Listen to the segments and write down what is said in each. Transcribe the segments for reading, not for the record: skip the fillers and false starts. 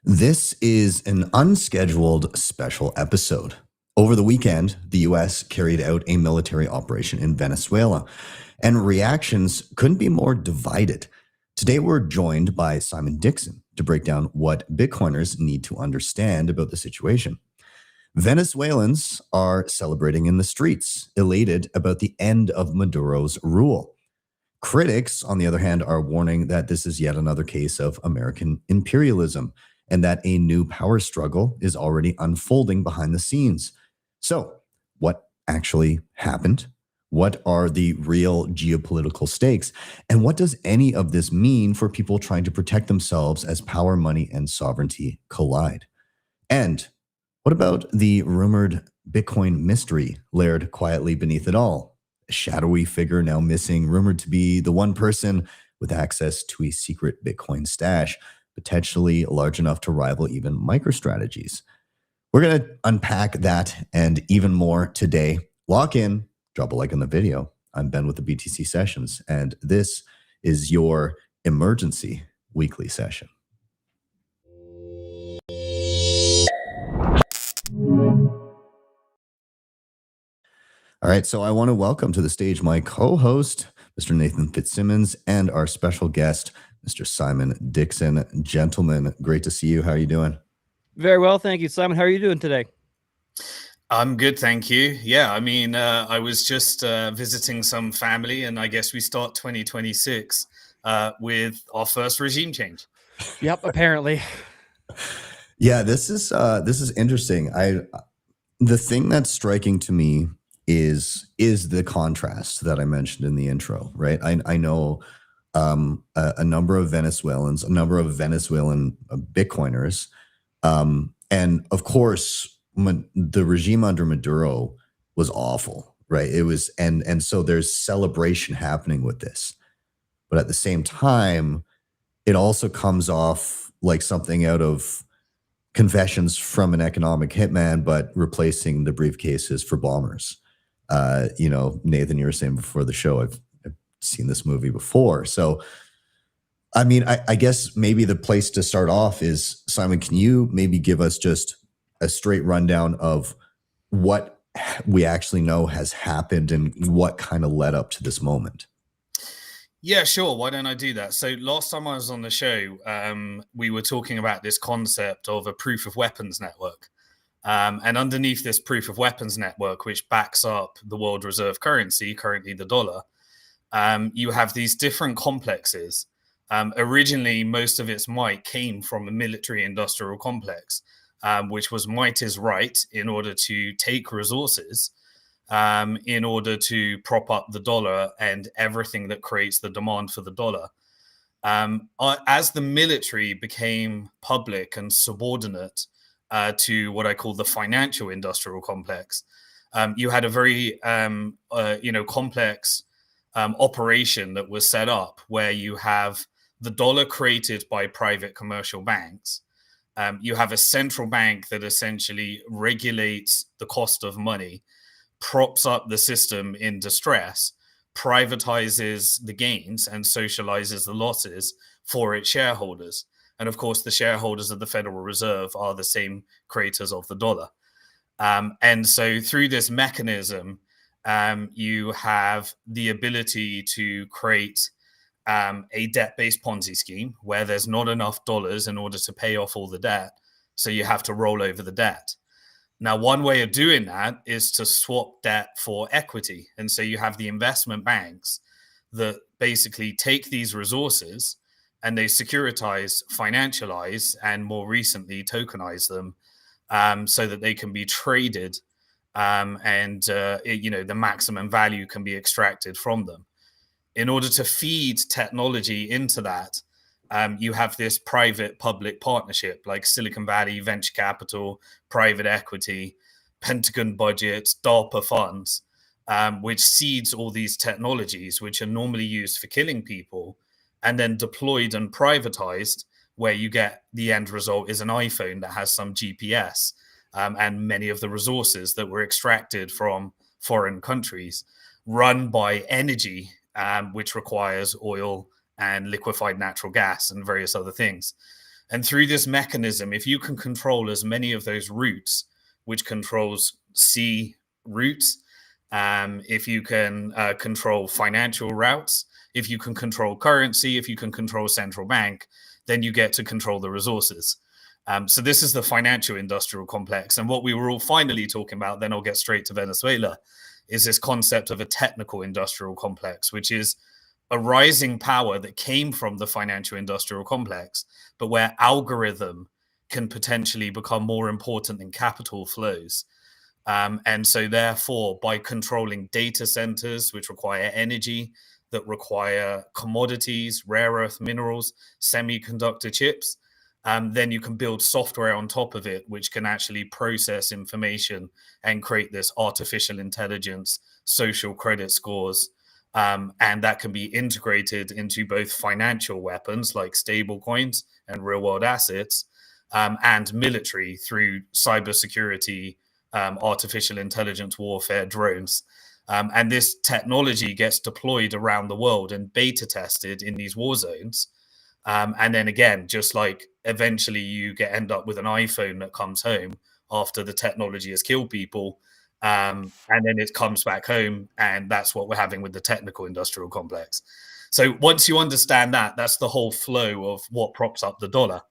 This is an unscheduled special episode. Over the weekend, the US carried out a military operation in Venezuela, and reactions couldn't be more divided. Today, we're joined by Simon Dixon to break down what Bitcoiners need to understand about the situation. Venezuelans are celebrating in the streets, elated about the end of Maduro's rule. Critics, on the other hand, are warning that this is yet another case of American imperialism and that a new power struggle is already unfolding behind the scenes. So, what actually happened? What are the real geopolitical stakes? And what does any of this mean for people trying to protect themselves as power, money, and sovereignty collide? And what about the rumored Bitcoin mystery layered quietly beneath it all? A shadowy figure now missing, rumored to be the one person with access to a secret Bitcoin stash, potentially large enough to rival even MicroStrategy's. We're going to unpack that and even more today. Lock in, drop a like on the video. I'm Ben with the BTC Sessions, and this is your emergency weekly session. All right, so I want to welcome to the stage my co-host, Mr. Nathan Fitzsimmons, and our special guest, Mr. Simon Dixon. Gentlemen, great to see you. How are you doing? Very well, thank you, Simon. How are you doing today? I'm good, thank you. Yeah, I mean, I was just visiting some family, and I guess we start 2026 with our first regime change. Yep, apparently. Yeah, this is interesting. The thing that's striking to me is the contrast that I mentioned in the intro, right? I know a number of Venezuelans, a number of Venezuelan Bitcoiners, and of course, the regime under Maduro was awful, right? It was, and so there's celebration happening with this, but at the same time, it also comes off like something out of Confessions from an Economic Hitman, but replacing the briefcases for bombers. Nathan, you were saying before the show, I've seen this movie before. So, I mean, I guess maybe the place to start off is, Simon, can you maybe give us just a straight rundown of what we actually know has happened and what kind of led up to this moment? Yeah, sure. Why don't I do that? So last time I was on the show, we were talking about this concept of a proof of weapons network. And underneath this proof of weapons network, which backs up the world reserve currency, currently the dollar, you have these different complexes. Originally, most of its might came from a military industrial complex, which was might is right in order to take resources, in order to prop up the dollar and everything that creates the demand for the dollar. As the military became public and subordinate to what I call the financial industrial complex, you had a very complex operation that was set up where you have the dollar created by private commercial banks. You have a central bank that essentially regulates the cost of money, props up the system in distress, privatizes the gains and socializes the losses for its shareholders. And of course, the shareholders of the Federal Reserve are the same creators of the dollar. And so through this mechanism, you have the ability to create a debt-based Ponzi scheme where there's not enough dollars in order to pay off all the debt. So you have to roll over the debt. Now, one way of doing that is to swap debt for equity. And so you have the investment banks that basically take these resources and they securitize, financialize, and more recently tokenize them so that they can be traded the maximum value can be extracted from them. In order to feed technology into that, you have this private-public partnership like Silicon Valley, venture capital, private equity, Pentagon budgets, DARPA funds, which seeds all these technologies, which are normally used for killing people, and then deployed and privatized, where you get the end result is an iPhone that has some GPS and many of the resources that were extracted from foreign countries, run by energy, which requires oil and liquefied natural gas and various other things. And through this mechanism, if you can control as many of those routes, which controls sea routes, if you can control financial routes, if you can control currency, if you can control central bank, then you get to control the resources. So this is the financial industrial complex. And what we were all finally talking about, then I'll get straight to Venezuela, is this concept of a technical industrial complex, which is a rising power that came from the financial industrial complex, but where algorithm can potentially become more important than capital flows. And so therefore, by controlling data centers, which require energy, that require commodities, rare earth minerals, semiconductor chips, then you can build software on top of it, which can actually process information and create this artificial intelligence, social credit scores. And that can be integrated into both financial weapons like stable coins and real world assets, and military through cybersecurity, artificial intelligence warfare, drones. And this technology gets deployed around the world and beta tested in these war zones. And then again, just like eventually you end up with an iPhone that comes home after the technology has killed people, and then it comes back home, and that's what we're having with the technical industrial complex. So once you understand that, that's the whole flow of what props up the dollar.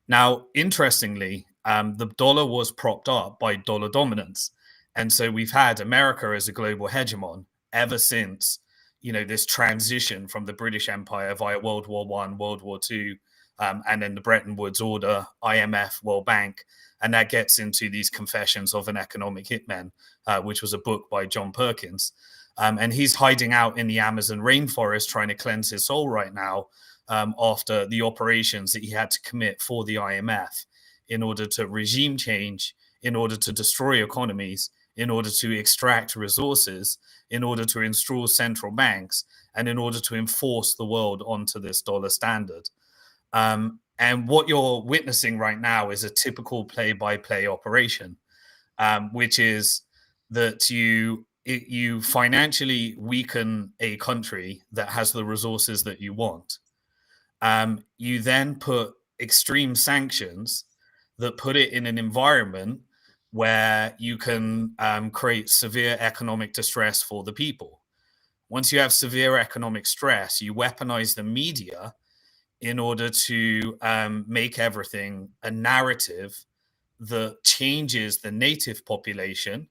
Now, interestingly, the dollar was propped up by dollar dominance. And so we've had America as a global hegemon ever since, this transition from the British Empire via World War I, World War II, and then the Bretton Woods Order, IMF, World Bank. And that gets into these Confessions of an Economic Hitman, which was a book by John Perkins. And he's hiding out in the Amazon rainforest trying to cleanse his soul right now, after the operations that he had to commit for the IMF in order to regime change, in order to destroy economies, in order to extract resources, in order to install central banks, and in order to enforce the world onto this dollar standard. And what you're witnessing right now is a typical play-by-play operation, which is that you financially weaken a country that has the resources that you want. You then put extreme sanctions that put it in an environment where you can create severe economic distress for the people. Once you have severe economic stress, you weaponize the media in order to make everything a narrative that changes the native population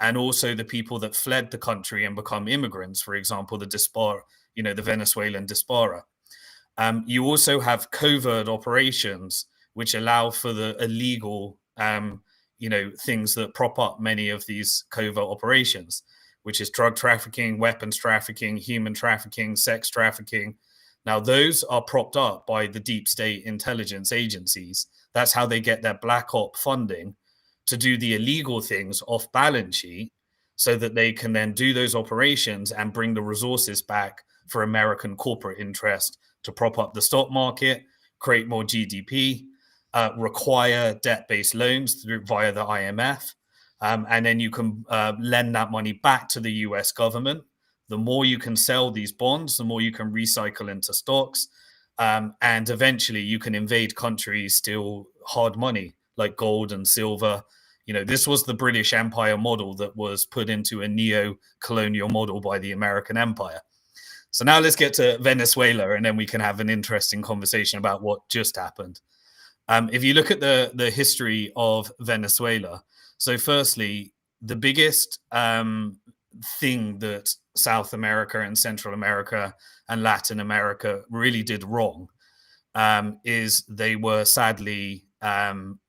and also the people that fled the country and become immigrants, for example, the diaspora, the Venezuelan diaspora. You also have covert operations, which allow for the illegal, things that prop up many of these covert operations, which is drug trafficking, weapons trafficking, human trafficking, sex trafficking. Now, those are propped up by the deep state intelligence agencies. That's how they get their black op funding to do the illegal things off balance sheet so that they can then do those operations and bring the resources back for American corporate interest to prop up the stock market, create more GDP, require debt-based loans via the IMF, and then you can lend that money back to the US government. The more you can sell these bonds, the more you can recycle into stocks, and eventually you can invade countries, steal hard money like gold and silver. This was the British Empire model that was put into a neo-colonial model by the American Empire. So now let's get to Venezuela, and then we can have an interesting conversation about what just happened. If you look at the history of Venezuela, so firstly, the biggest thing that South America and Central America and Latin America really did wrong is they were sadly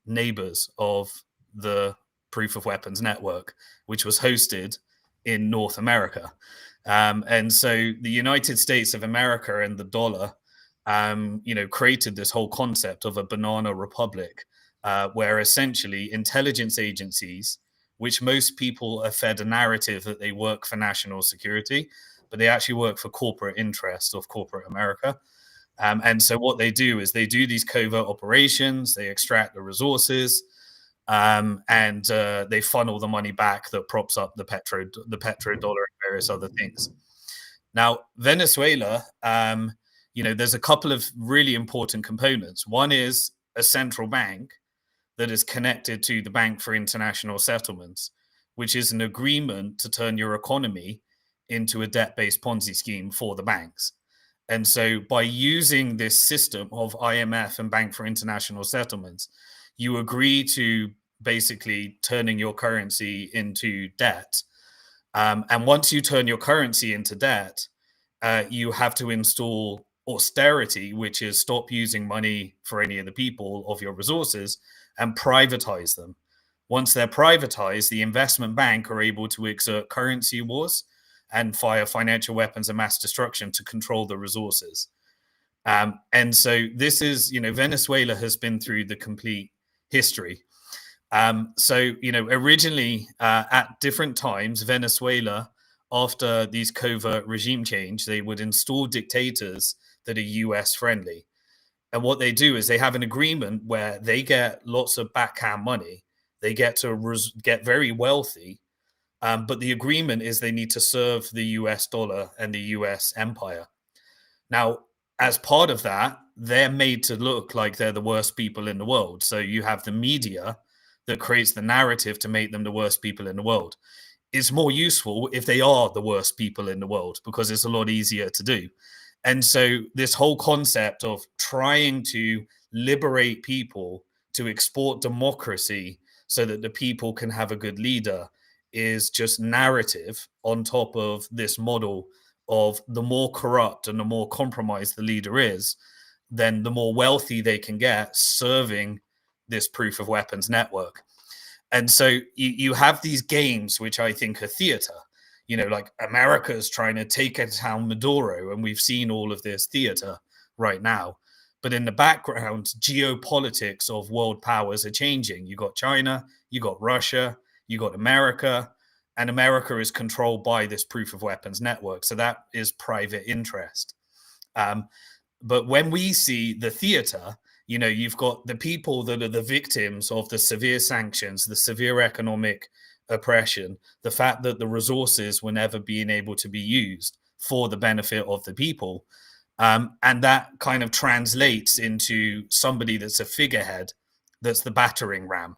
neighbors of the Proof of Weapons Network, which was hosted in North America. And so the United States of America and the dollar, created this whole concept of a banana republic, where essentially intelligence agencies, which most people are fed a narrative that they work for national security, but they actually work for corporate interests of corporate America. And so what they do is they do these covert operations, they extract the resources, and they funnel the money back that props up the petrodollar and various other things. Now, Venezuela, there's a couple of really important components. One is a central bank that is connected to the Bank for International Settlements, which is an agreement to turn your economy into a debt-based Ponzi scheme for the banks. And so by using this system of IMF and Bank for International Settlements, you agree to basically turning your currency into debt. And once you turn your currency into debt, you have to install austerity, which is stop using money for any of the people of your resources and privatize them. Once they're privatized, the investment bank are able to exert currency wars and fire financial weapons of mass destruction to control the resources. And so this is, Venezuela has been through the complete history. Originally at different times, Venezuela, after these covert regime change, they would install dictators that are US friendly. And what they do is they have an agreement where they get lots of backhand money. They get to get very wealthy. But the agreement is they need to serve the US dollar and the US empire. Now, as part of that, they're made to look like they're the worst people in the world. So you have the media that creates the narrative to make them the worst people in the world. It's more useful if they are the worst people in the world because it's a lot easier to do. And so this whole concept of trying to liberate people to export democracy so that the people can have a good leader is just narrative on top of this model of the more corrupt and the more compromised the leader is, then the more wealthy they can get serving this proof of weapons network. And so you have these games, which I think are theater, like America's trying to take down Maduro, and we've seen all of this theater right now. But in the background, geopolitics of world powers are changing. You got China, you got Russia, you got America, and America is controlled by this proof of weapons network. So that is private interest. But when we see the theater, you've got the people that are the victims of the severe sanctions, the severe economic oppression, the fact that the resources were never being able to be used for the benefit of the people. And that kind of translates into somebody that's a figurehead, that's the battering ram.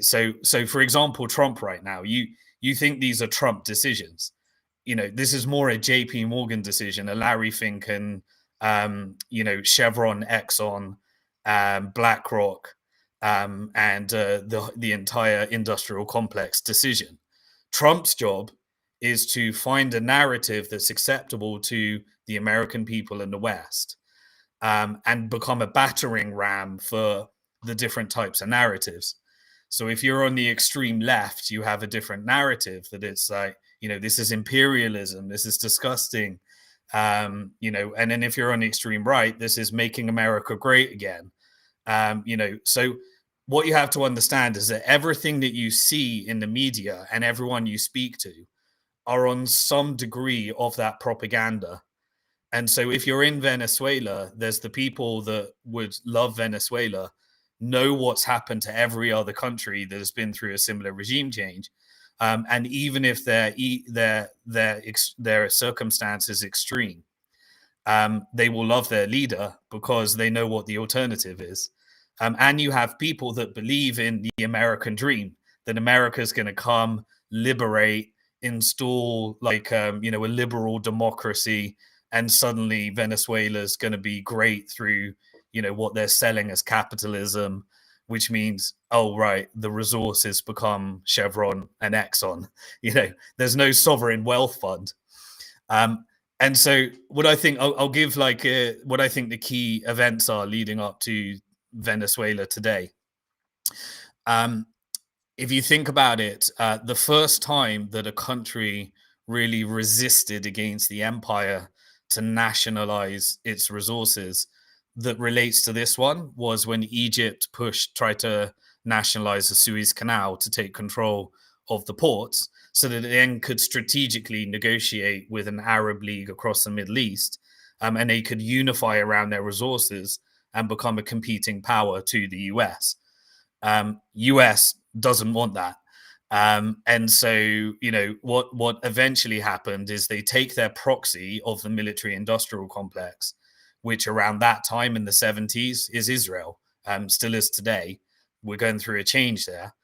So for example, Trump right now, you think these are Trump decisions. This is more a JP Morgan decision, a Larry Fink and Chevron, Exxon, BlackRock, and the entire industrial complex decision. Trump's job is to find a narrative that's acceptable to the American people in the West, and become a battering ram for the different types of narratives. So if you're on the extreme left, you have a different narrative that it's like, this is imperialism, this is disgusting. And then if you're on the extreme right, this is making America great again. So what you have to understand is that everything that you see in the media and everyone you speak to are on some degree of that propaganda. And so if you're in Venezuela, there's the people that would love Venezuela, know what's happened to every other country that has been through a similar regime change. And even if their circumstance is extreme, they will love their leader because they know what the alternative is. And you have people that believe in the American dream, that America is going to come, liberate, install a liberal democracy, and suddenly Venezuela is going to be great through, what they're selling as capitalism, which means, oh, right, the resources become Chevron and Exxon. There's no sovereign wealth fund. And so what I think, I'll give what I think the key events are leading up to Venezuela today. If you think about it, the first time that a country really resisted against the empire to nationalize its resources that relates to this one was when Egypt tried to nationalize the Suez Canal to take control of the ports so that it then could strategically negotiate with an Arab League across the Middle East, and they could unify around their resources and become a competing power to the US. US doesn't want that. And so, what eventually happened is they take their proxy of the military industrial complex which around that time in the 70s is Israel, still is today. We're going through a change there.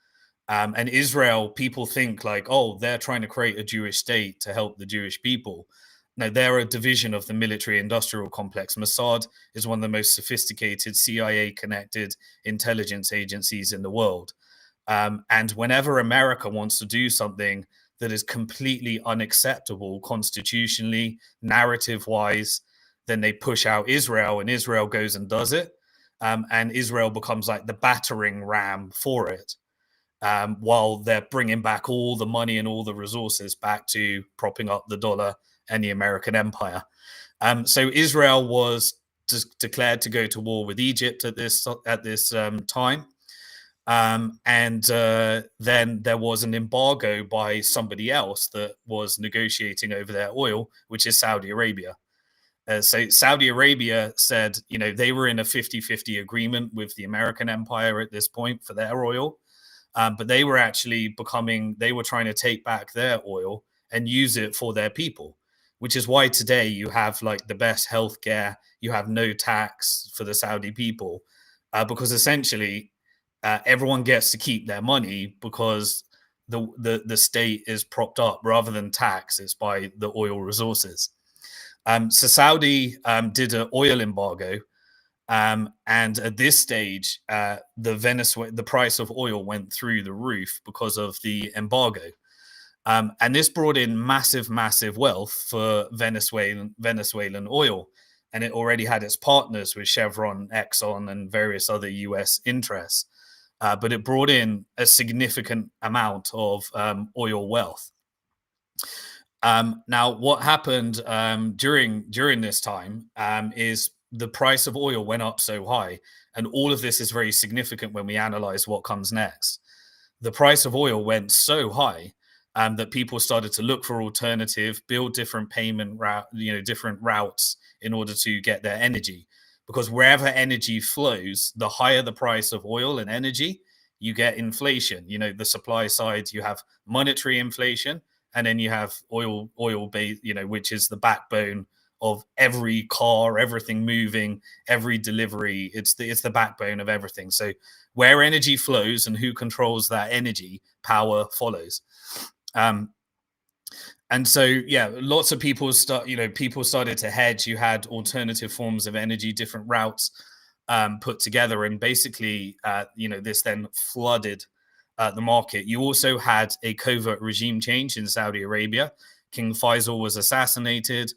And Israel, people think like, oh, they're trying to create a Jewish state to help the Jewish people. No, they're a division of the military-industrial complex. Mossad is one of the most sophisticated CIA-connected intelligence agencies in the world. And whenever America wants to do something that is completely unacceptable constitutionally, narrative-wise, then they push out Israel, and Israel goes and does it. And Israel becomes like the battering ram for it. While they're bringing back all the money and all the resources back to propping up the dollar and the American empire. So Israel was declared to go to war with Egypt at this time. And then there was an embargo by somebody else that was negotiating over their oil, which is Saudi Arabia. So Saudi Arabia said, they were in a 50-50 agreement with the American empire at this point for their oil. But they were actually they were trying to take back their oil and use it for their people, which is why today you have like the best healthcare, you have no tax for the Saudi people, because essentially everyone gets to keep their money because the state is propped up rather than tax. It's by the oil resources. So Saudi did an oil embargo. And at this stage, the price of oil went through the roof because of the embargo. And this brought in massive, massive wealth for Venezuelan oil. And it already had its partners with Chevron, Exxon, and various other US interests. But it brought in a significant amount of oil wealth. Now, what happened during this time is the price of oil went up so high, and all of this is very significant when we analyze what comes next. The price of oil went so high that people started to look for alternative, build different different routes in order to get their energy. Because wherever energy flows, the higher the price of oil and energy, you get inflation. The supply side, you have monetary inflation, and then you have oil base, which is the backbone of every car, everything moving, every delivery. It's the backbone of everything. So where energy flows and who controls that energy, power follows. And so, lots of people started to hedge. You had alternative forms of energy, different routes put together. And basically, this then flooded the market. You also had a covert regime change in Saudi Arabia. King Faisal was assassinated.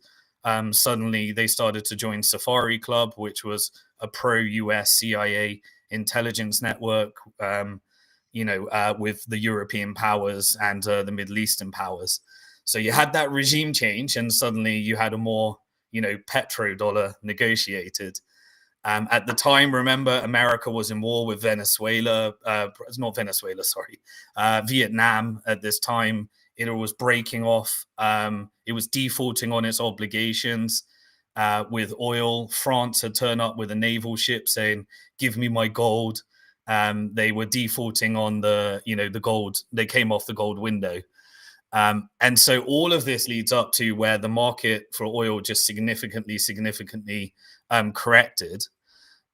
Suddenly, they started to join Safari Club, which was a pro-US CIA intelligence network, with the European powers and the Middle Eastern powers. So you had that regime change, and suddenly you had a more, petrodollar negotiated. At the time, remember, America was in war with Vietnam at this time. It was breaking off. It was defaulting on its obligations with oil. France had turned up with a naval ship saying, "Give me my gold." They were defaulting on the gold. They came off the gold window. And so all of this leads up to where the market for oil just significantly corrected.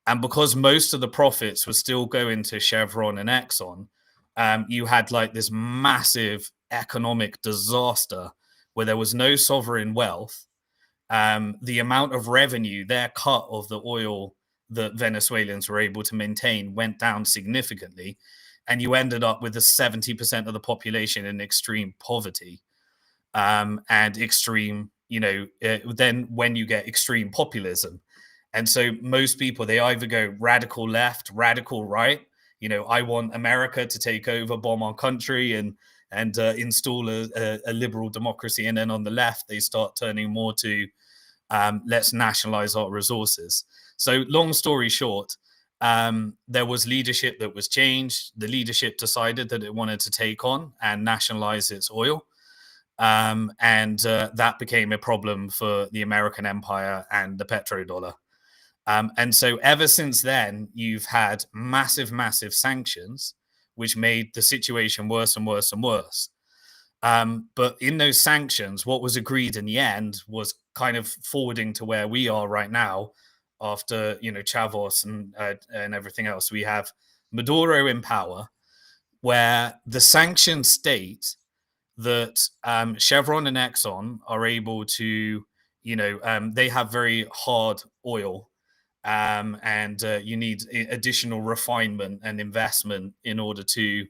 And because most of the profits were still going to Chevron and Exxon, you had like this massive economic disaster where there was no sovereign wealth. The amount of revenue, their cut of the oil that Venezuelans were able to maintain went down significantly. And you ended up with 70% of the population in extreme poverty and extreme, then when you get extreme populism. And so most people, they either go radical left, radical right. I want America to take over, bomb our country and install a liberal democracy. And then on the left, they start turning more to let's nationalize our resources. So long story short, there was leadership that was changed. The leadership decided that it wanted to take on and nationalize its oil. And that became a problem for the American empire and the petrodollar. And so ever since then, you've had massive, massive sanctions, which made the situation worse and worse and worse. But in those sanctions, what was agreed in the end was kind of forwarding to where we are right now, after Chavez and everything else. We have Maduro in power, where the sanctioned state that Chevron and Exxon are able to, they have very hard oil, and you need additional refinement and investment in order to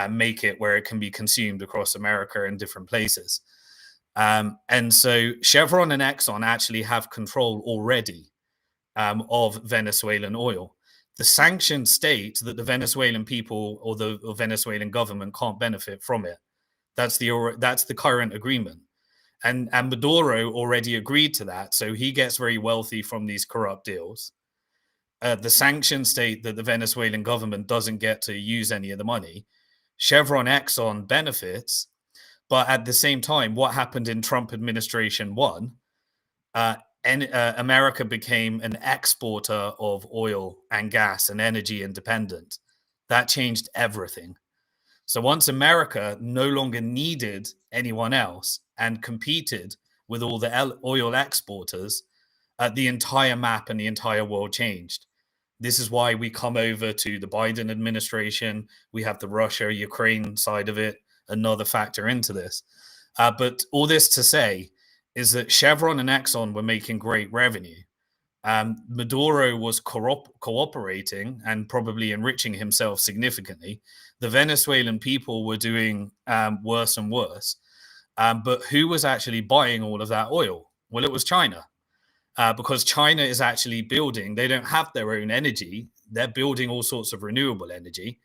make it where it can be consumed across America and different places. And so Chevron and Exxon actually have control already of Venezuelan oil. The sanctioned state that the Venezuelan people or the Venezuelan government can't benefit from it. That's the current agreement. And Maduro already agreed to that. So he gets very wealthy from these corrupt deals. The sanctioned state that the Venezuelan government doesn't get to use any of the money. Chevron Exxon benefits. But at the same time, what happened in Trump administration 1, America became an exporter of oil and gas and energy independent. That changed everything. So once America no longer needed anyone else and competed with all the oil exporters, the entire map and the entire world changed. This is why we come over to the Biden administration. We have the Russia-Ukraine side of it, another factor into this. But all this to say is that Chevron and Exxon were making great revenue. Maduro was cooperating and probably enriching himself significantly. The Venezuelan people were doing worse and worse. But who was actually buying all of that oil? Well, it was China. Because China is actually building, they don't have their own energy. They're building all sorts of renewable energy.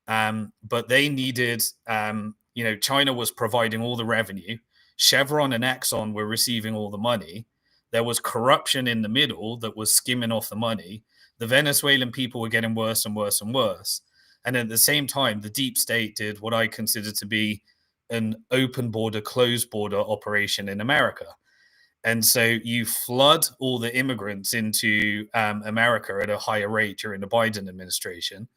But they needed, China was providing all the revenue. Chevron and Exxon were receiving all the money. There was corruption in the middle that was skimming off the money. The Venezuelan people were getting worse and worse and worse. And at the same time, the deep state did what I consider to be an open border, closed border operation in America. And so you flood all the immigrants into America at a higher rate during the Biden administration.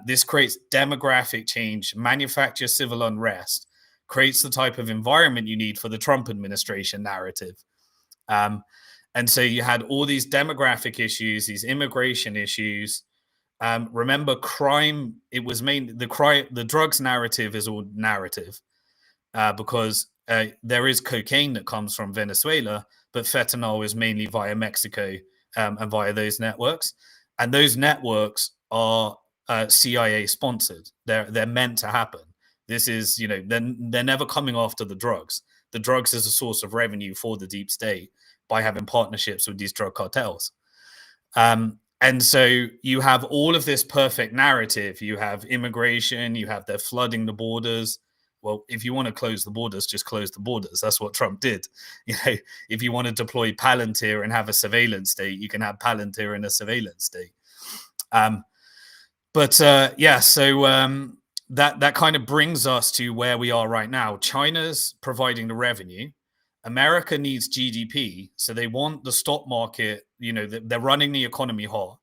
This creates demographic change, manufactures civil unrest, creates the type of environment you need for the Trump administration narrative. And so you had all these demographic issues, these immigration issues. Remember, crime, it was the drugs narrative is all narrative because there is cocaine that comes from Venezuela, but fentanyl is mainly via Mexico and via those networks. And those networks are CIA sponsored. They're meant to happen. This is, they're never coming after the drugs. The drugs is a source of revenue for the deep state by having partnerships with these drug cartels. And so you have all of this perfect narrative. You have immigration, you have they're flooding the borders. Well, if you want to close the borders, just close the borders. That's what Trump did. If you want to deploy Palantir and have a surveillance state, you can have Palantir in a surveillance state. So that kind of brings us to where we are right now. China's providing the revenue. America needs GDP, so they want the stock market. They're running the economy hot.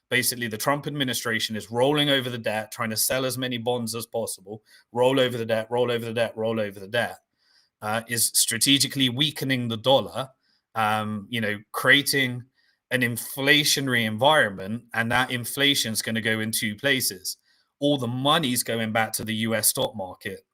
Basically, the Trump administration is rolling over the debt, trying to sell as many bonds as possible, roll over the debt, roll over the debt, roll over the debt, is strategically weakening the dollar, creating an inflationary environment, and that inflation is going to go in two places. All the money's going back to the US stock market.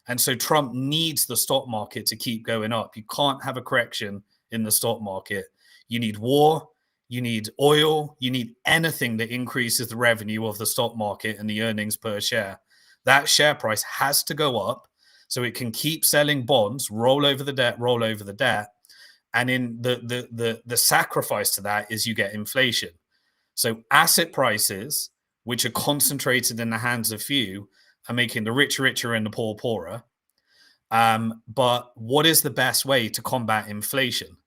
And so Trump needs the stock market to keep going up. You can't have a correction in the stock market. You need war, you need oil, you need anything that increases the revenue of the stock market and the earnings per share. That share price has to go up so it can keep selling bonds, roll over the debt, roll over the debt. And in the sacrifice to that is you get inflation. So asset prices, which are concentrated in the hands of few, are making the rich richer and the poor poorer. But what is the best way to combat inflation?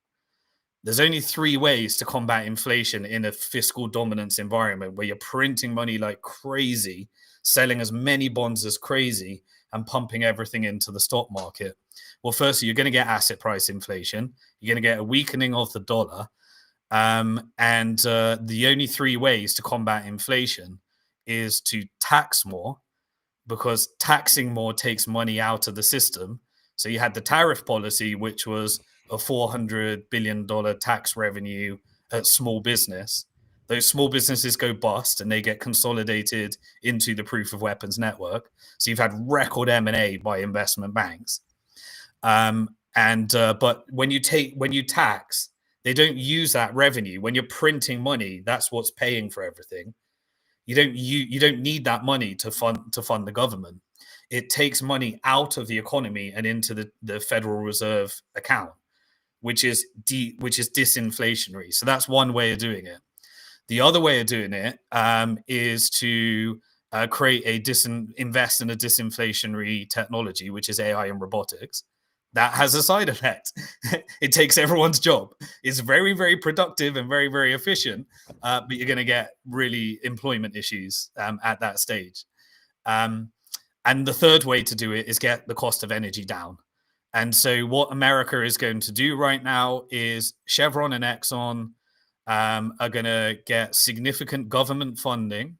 There's only 3 ways to combat inflation in a fiscal dominance environment where you're printing money like crazy, selling as many bonds as crazy, and pumping everything into the stock market. Well, firstly, you're going to get asset price inflation. You're going to get a weakening of the dollar. And the only 3 ways to combat inflation is to tax more, because taxing more takes money out of the system. So you had the tariff policy, which was a $400 billion tax revenue at small business, those small businesses go bust and they get consolidated into the proof of weapons network. So you've had record M&A by investment banks. But when you tax, they don't use that revenue. When you're printing money, that's what's paying for everything. You don't need that money to fund the government. It takes money out of the economy and into the Federal Reserve account, which is disinflationary. So that's one way of doing it. The other way of doing it is to invest in a disinflationary technology, which is AI and robotics. That has a side effect. It takes everyone's job. It's very, very productive and very, very efficient, but you're going to get really employment issues at that stage. And the third way to do it is get the cost of energy down. And so what America is going to do right now is Chevron and Exxon are going to get significant government funding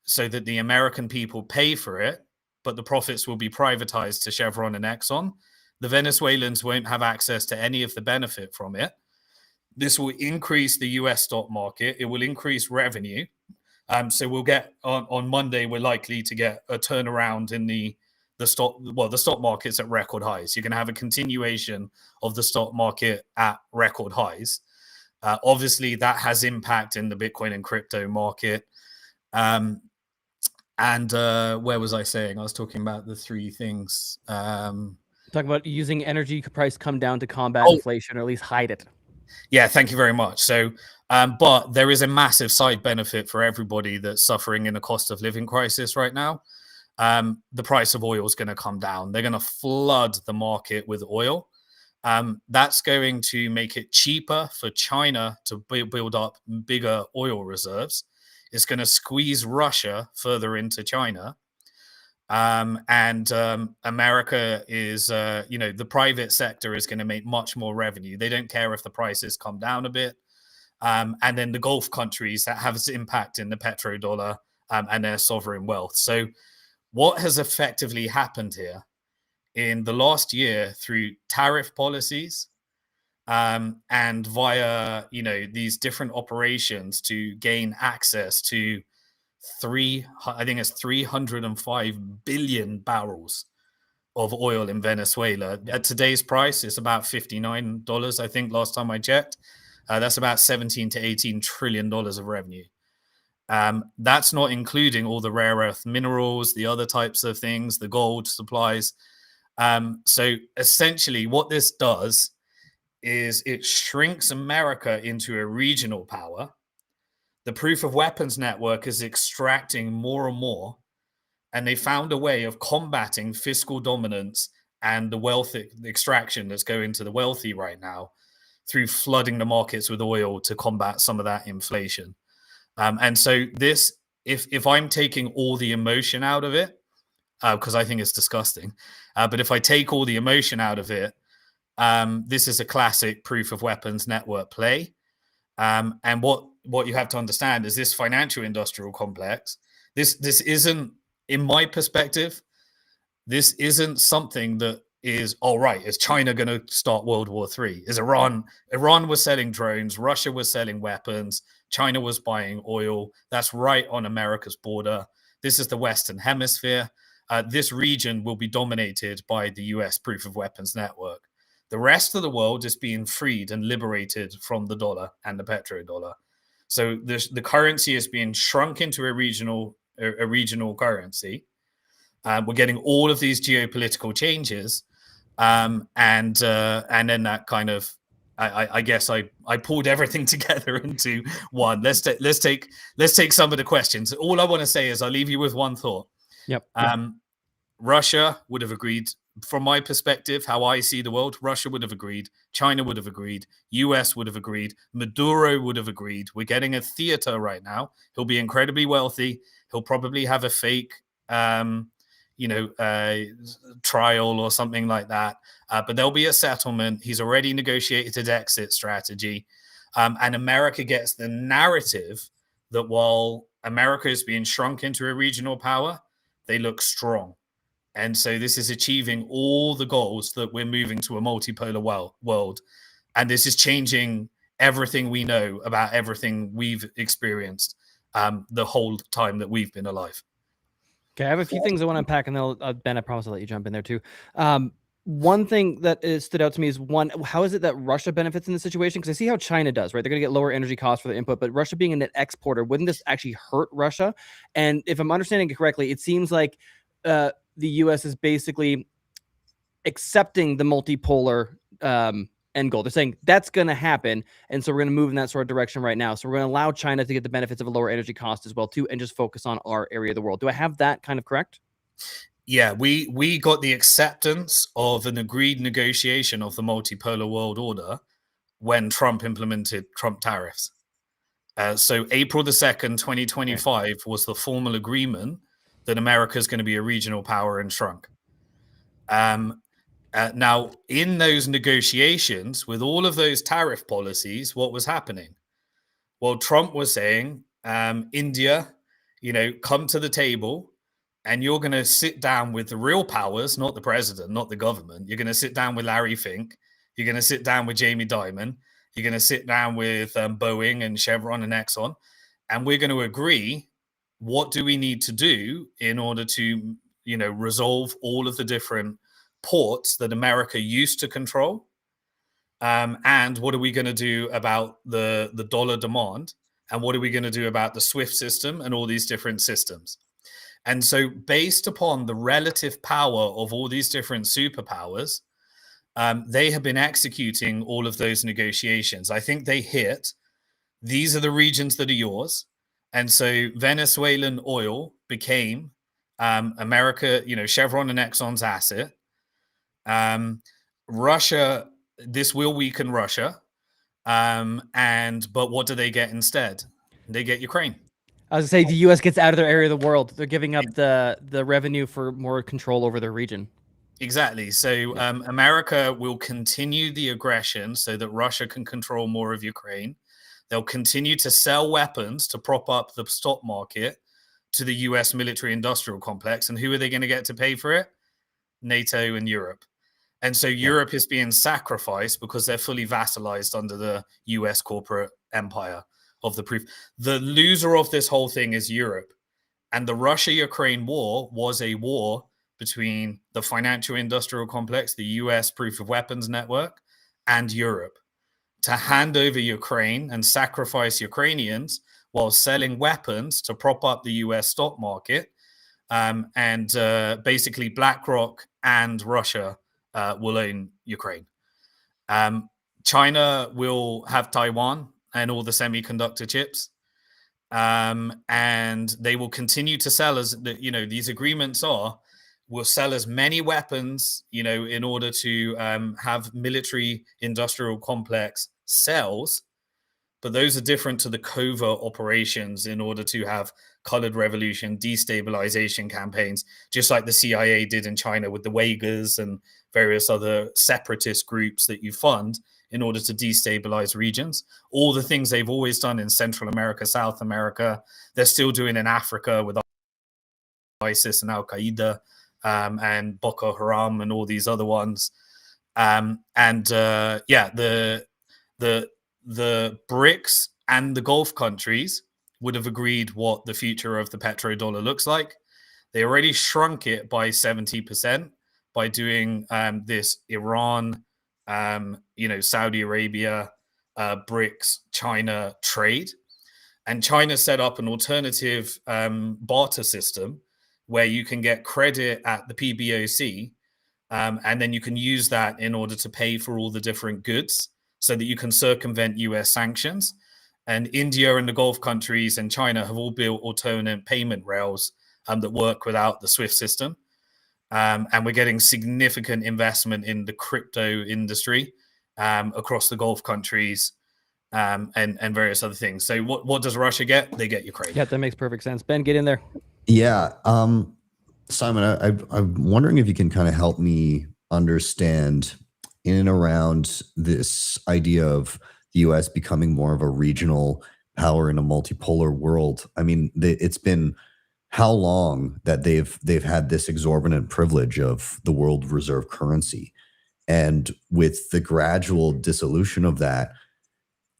so that the American people pay for it, but the profits will be privatized to Chevron and Exxon. The Venezuelans won't have access to any of the benefit from it. This will increase the US stock market. It will increase revenue. So we'll get on Monday, we're likely to get a turnaround in the stock market's at record highs. You're going to have a continuation of the stock market at record highs. Obviously, that has impact in the Bitcoin and crypto market. Where was I saying? I was talking about the three things. Talk about using energy price come down to combat inflation, or at least hide it. Yeah, thank you very much. So, but there is a massive side benefit for everybody that's suffering in a cost of living crisis right now. The price of oil is going to come down. They're going to flood the market with oil. That's going to make it cheaper for China to build up bigger oil reserves. It's going to squeeze Russia further into China. America is, the private sector is going to make much more revenue. They don't care if the prices come down a bit. And then the Gulf countries, that has impact in the petrodollar and their sovereign wealth. So what has effectively happened here in the last year through tariff policies and via, these different operations to gain access to 305 billion barrels of oil in Venezuela. At today's price, it's about $59, I think, last time I checked. That's about $17 to $18 trillion of revenue. That's not including all the rare earth minerals, the other types of things, the gold supplies. So essentially what this does is it shrinks America into a regional power. The proof of weapons network is extracting more and more, and they found a way of combating fiscal dominance and the wealth extraction that's going to the wealthy right now through flooding the markets with oil to combat some of that inflation. And so this, if I'm taking all the emotion out of it, because I think it's disgusting, but if I take all the emotion out of it, this is a classic proof of weapons network play. And what you have to understand is this financial industrial complex, this isn't, in my perspective, this isn't something that is, all right, is China going to start World War III? Is Iran was selling drones, Russia was selling weapons, China was buying oil. That's right on America's border. This is the Western Hemisphere. This region will be dominated by the US proof of weapons network. The rest of the world is being freed and liberated from the dollar and the petrodollar. So the currency is being shrunk into a regional currency. We're getting all of these geopolitical changes, and then that kind of, I guess I pulled everything together into one. Let's take some of the questions. All I want to say is I'll leave you with one thought. Yep. Russia would have agreed. From my perspective, how I see the world, Russia would have agreed, China would have agreed, US would have agreed, Maduro would have agreed. We're getting a theater right now. He'll be incredibly wealthy. He'll probably have a fake, trial or something like that. But there'll be a settlement. He's already negotiated his exit strategy. And America gets the narrative that while America is being shrunk into a regional power, they look strong. And so this is achieving all the goals that we're moving to a multipolar world. And this is changing everything we know about everything we've experienced the whole time that we've been alive. Okay, I have a few things I want to unpack, and then Ben, I promise I'll let you jump in there too. One thing that stood out to me is, one, how is it that Russia benefits in this situation? Because I see how China does, right? They're going to get lower energy costs for the input, but Russia being a net exporter, wouldn't this actually hurt Russia? And if I'm understanding it correctly, it seems like the U.S. is basically accepting the multipolar end goal. They're saying that's going to happen, and so we're going to move in that sort of direction right now. So we're going to allow China to get the benefits of a lower energy cost as well too, and just focus on our area of the world. Do I have that kind of correct? Yeah, we got the acceptance of an agreed negotiation of the multipolar world order when Trump implemented Trump tariffs. So April the 2nd, 2025 was the formal agreement that America is going to be a regional power and shrunk. Now, in those negotiations, with all of those tariff policies, what was happening? Well, Trump was saying, India, come to the table, and you're going to sit down with the real powers, not the president, not the government. You're going to sit down with Larry Fink. You're going to sit down with Jamie Dimon. You're going to sit down with Boeing and Chevron and Exxon. And we're going to agree, what do we need to do in order to, resolve all of the different ports that America used to control? And what are we going to do about the dollar demand? And what are we going to do about the SWIFT system and all these different systems? And so based upon the relative power of all these different superpowers, they have been executing all of those negotiations. I think they hit, these are the regions that are yours. And so Venezuelan oil became America, Chevron and Exxon's asset. Russia, this will weaken Russia. But what do they get instead? They get Ukraine. I was going to say, the U.S. gets out of their area of the world. They're giving up the revenue for more control over their region. Exactly. So America will continue the aggression so that Russia can control more of Ukraine. They'll continue to sell weapons to prop up the stock market to the U.S. military industrial complex. And who are they going to get to pay for it? NATO and Europe. And so Europe is being sacrificed because they're fully vassalized under the U.S. corporate empire of the proof. The loser of this whole thing is Europe. And the Russia-Ukraine war was a war between the financial industrial complex, the U.S. proof of weapons network, and Europe to hand over Ukraine and sacrifice Ukrainians while selling weapons to prop up the U.S. stock market. Basically BlackRock and Russia will own Ukraine. China will have Taiwan and all the semiconductor chips. And they will continue to sell, as these agreements will sell as many weapons, in order to have military industrial complex cells. But those are different to the covert operations in order to have colored revolution, destabilization campaigns, just like the CIA did in China with the Uyghurs and various other separatist groups that you fund in order to destabilize regions. All the things they've always done in Central America, South America, they're still doing in Africa with ISIS and Al-Qaeda and Boko Haram and all these other ones. The BRICS and the Gulf countries would have agreed what the future of the petrodollar looks like. They already shrunk it by 70% by doing this Iran, Saudi Arabia, BRICS, China trade. And China set up an alternative barter system where you can get credit at the PBOC, and then you can use that in order to pay for all the different goods so that you can circumvent US sanctions. And India and the Gulf countries and China have all built alternate payment rails that work without the SWIFT system. And we're getting significant investment in the crypto industry across the Gulf countries and various other things. So what does Russia get? They get Ukraine. Yeah, that makes perfect sense. Ben, get in there. Yeah. Simon, I'm wondering if you can kind of help me understand in and around this idea of the U.S. becoming more of a regional power in a multipolar world. I mean, it's been how long that they've had this exorbitant privilege of the world reserve currency, and with the gradual dissolution of that,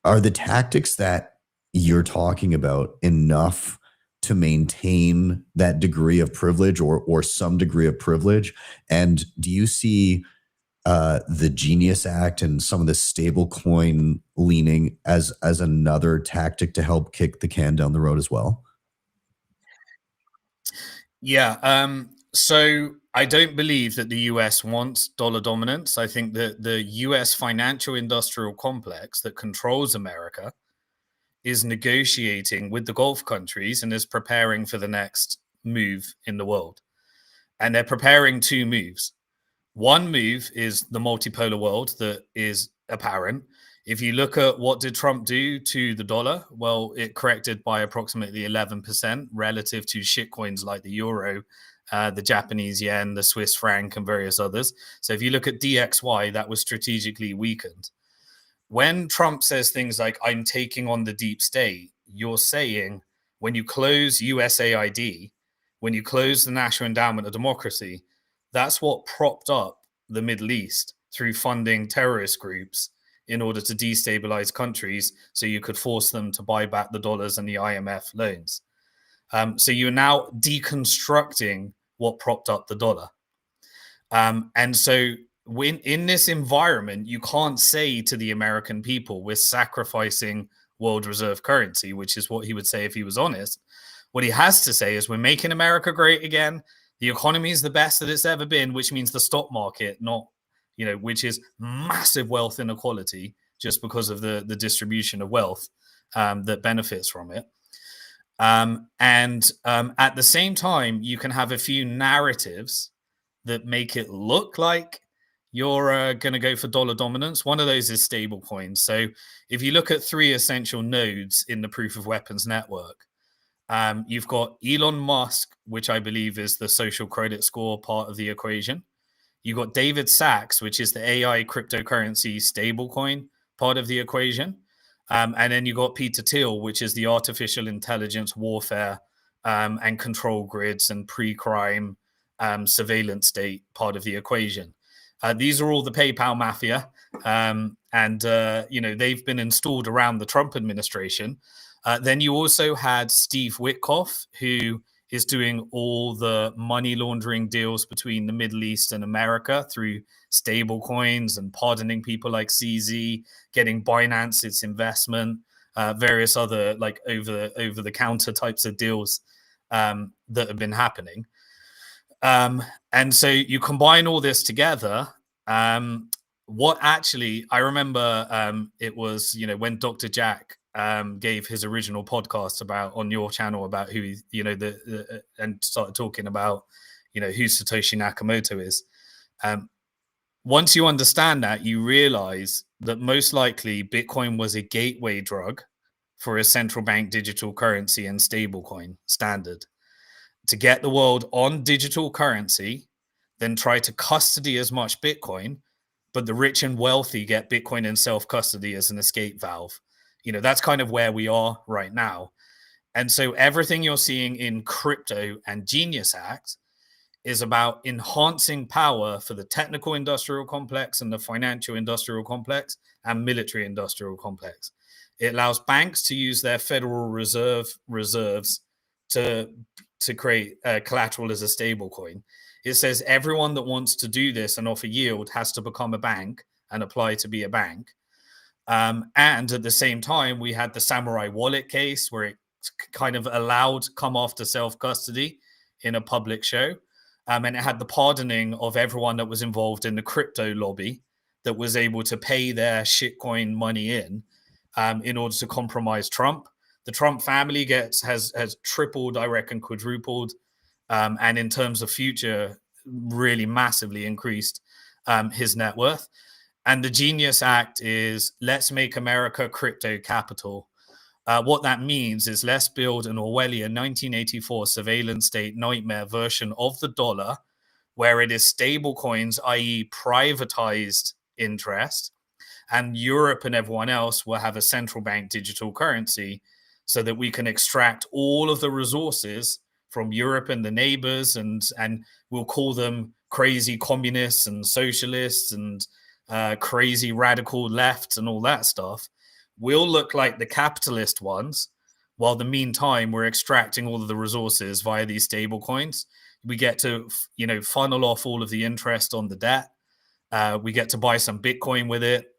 Are the tactics that you're talking about enough to maintain that degree of privilege or some degree of privilege? And do you see the Genius Act and some of the stablecoin leaning as another tactic to help kick the can down the road as well? Yeah. So I don't believe that the US wants dollar dominance. I think that the US financial industrial complex that controls America is negotiating with the Gulf countries and is preparing for the next move in the world. And they're preparing two moves. One move is the multipolar world that is apparent. If you look at what did Trump do to the dollar, well, it corrected by approximately 11% relative to shitcoins like the euro, the Japanese yen, the Swiss franc, and various others. So if you look at DXY, that was strategically weakened. When Trump says things like, I'm taking on the deep state, you're saying when you close USAID, when you close the National Endowment of Democracy, that's what propped up the Middle East through funding terrorist groups in order to destabilize countries so you could force them to buy back the dollars and the IMF loans. So you're now deconstructing what propped up the dollar. And so when in this environment, you can't say to the American people, we're sacrificing world reserve currency, which is what he would say if he was honest. What he has to say is we're making America great again. The economy is the best that it's ever been, which means the stock market, not, which is massive wealth inequality just because of the distribution of wealth that benefits from it. And at the same time, you can have a few narratives that make it look like you're going to go for dollar dominance. One of those is stable coins. So if you look at three essential nodes in the proof of weapons network, you've got Elon Musk, which I believe is the social credit score part of the equation. You've got David Sachs, which is the AI cryptocurrency stablecoin part of the equation. And then you got Peter Thiel, which is the artificial intelligence warfare and control grids and pre-crime surveillance state part of the equation. These are all the PayPal mafia, and they've been installed around the Trump administration. Then you also had Steve Witkoff, who is doing all the money laundering deals between the Middle East and America through stable coins and pardoning people like CZ, getting Binance its investment, various other like over the counter types of deals that have been happening. And so you combine all this together. What actually, I remember it was, when Dr. Jack gave his original podcast about on your channel about who, and started talking about, who Satoshi Nakamoto is. Once you understand that, you realize that most likely Bitcoin was a gateway drug for a central bank digital currency and stablecoin standard to get the world on digital currency, then try to custody as much Bitcoin, but the rich and wealthy get Bitcoin in self-custody as an escape valve. That's kind of where we are right now. And so everything you're seeing in crypto and Genius Act is about enhancing power for the technical industrial complex and the financial industrial complex and military industrial complex. It allows banks to use their Federal Reserve reserves to create collateral as a stable coin. It says everyone that wants to do this and offer yield has to become a bank and apply to be a bank. And at the same time, we had the Samurai Wallet case where it kind of allowed come after self-custody in a public show. And it had the pardoning of everyone that was involved in the crypto lobby that was able to pay their shitcoin money in order to compromise Trump. The Trump family has tripled, I reckon, quadrupled, and in terms of future, really massively increased his net worth. And the Genius Act is let's make America crypto capital. What that means is let's build an Orwellian 1984 surveillance state nightmare version of the dollar where it is stable coins, i.e. privatized interest, and Europe and everyone else will have a central bank digital currency so that we can extract all of the resources from Europe and the neighbors, and we'll call them crazy communists and socialists and crazy radical left and all that stuff. we'll look like the capitalist ones, while the meantime we're extracting all of the resources via these stable coins. We get to, funnel off all of the interest on the debt. We get to buy some Bitcoin with it.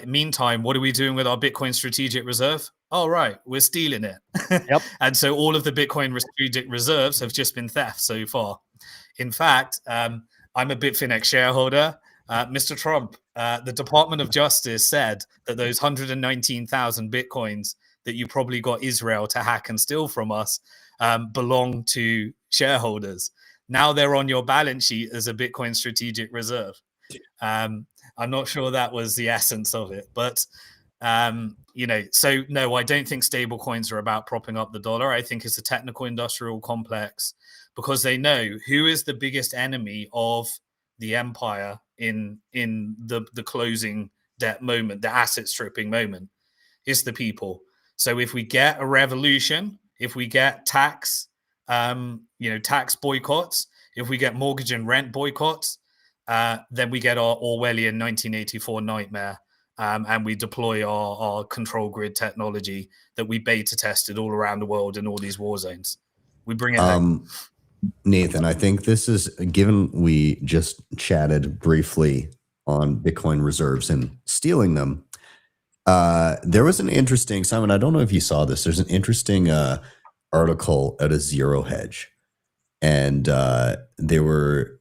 Meantime, what are we doing with our Bitcoin strategic reserve? Oh, right, we're stealing it. Yep. And so all of the Bitcoin strategic reserves have just been theft so far. In fact, I'm a Bitfinex shareholder. Mr. Trump, the Department of Justice said that those 119,000 Bitcoins that you probably got Israel to hack and steal from us belong to shareholders. Now they're on your balance sheet as a Bitcoin strategic reserve. I'm not sure that was the essence of it, but so no, I don't think stable coins are about propping up the dollar. I think it's a technical industrial complex, because they know who is the biggest enemy of the empire in the closing debt moment, the asset stripping moment, is the people. So if we get a revolution, if we get tax boycotts, if we get mortgage and rent boycotts, then we get our Orwellian 1984 nightmare, and we deploy our control grid technology that we beta tested all around the world in all these war zones. We bring it home. Nathan, I think this is, given we just chatted briefly on Bitcoin reserves and stealing them, there was an interesting, Simon, I don't know if you saw this, there's an interesting article at a Zero Hedge, and the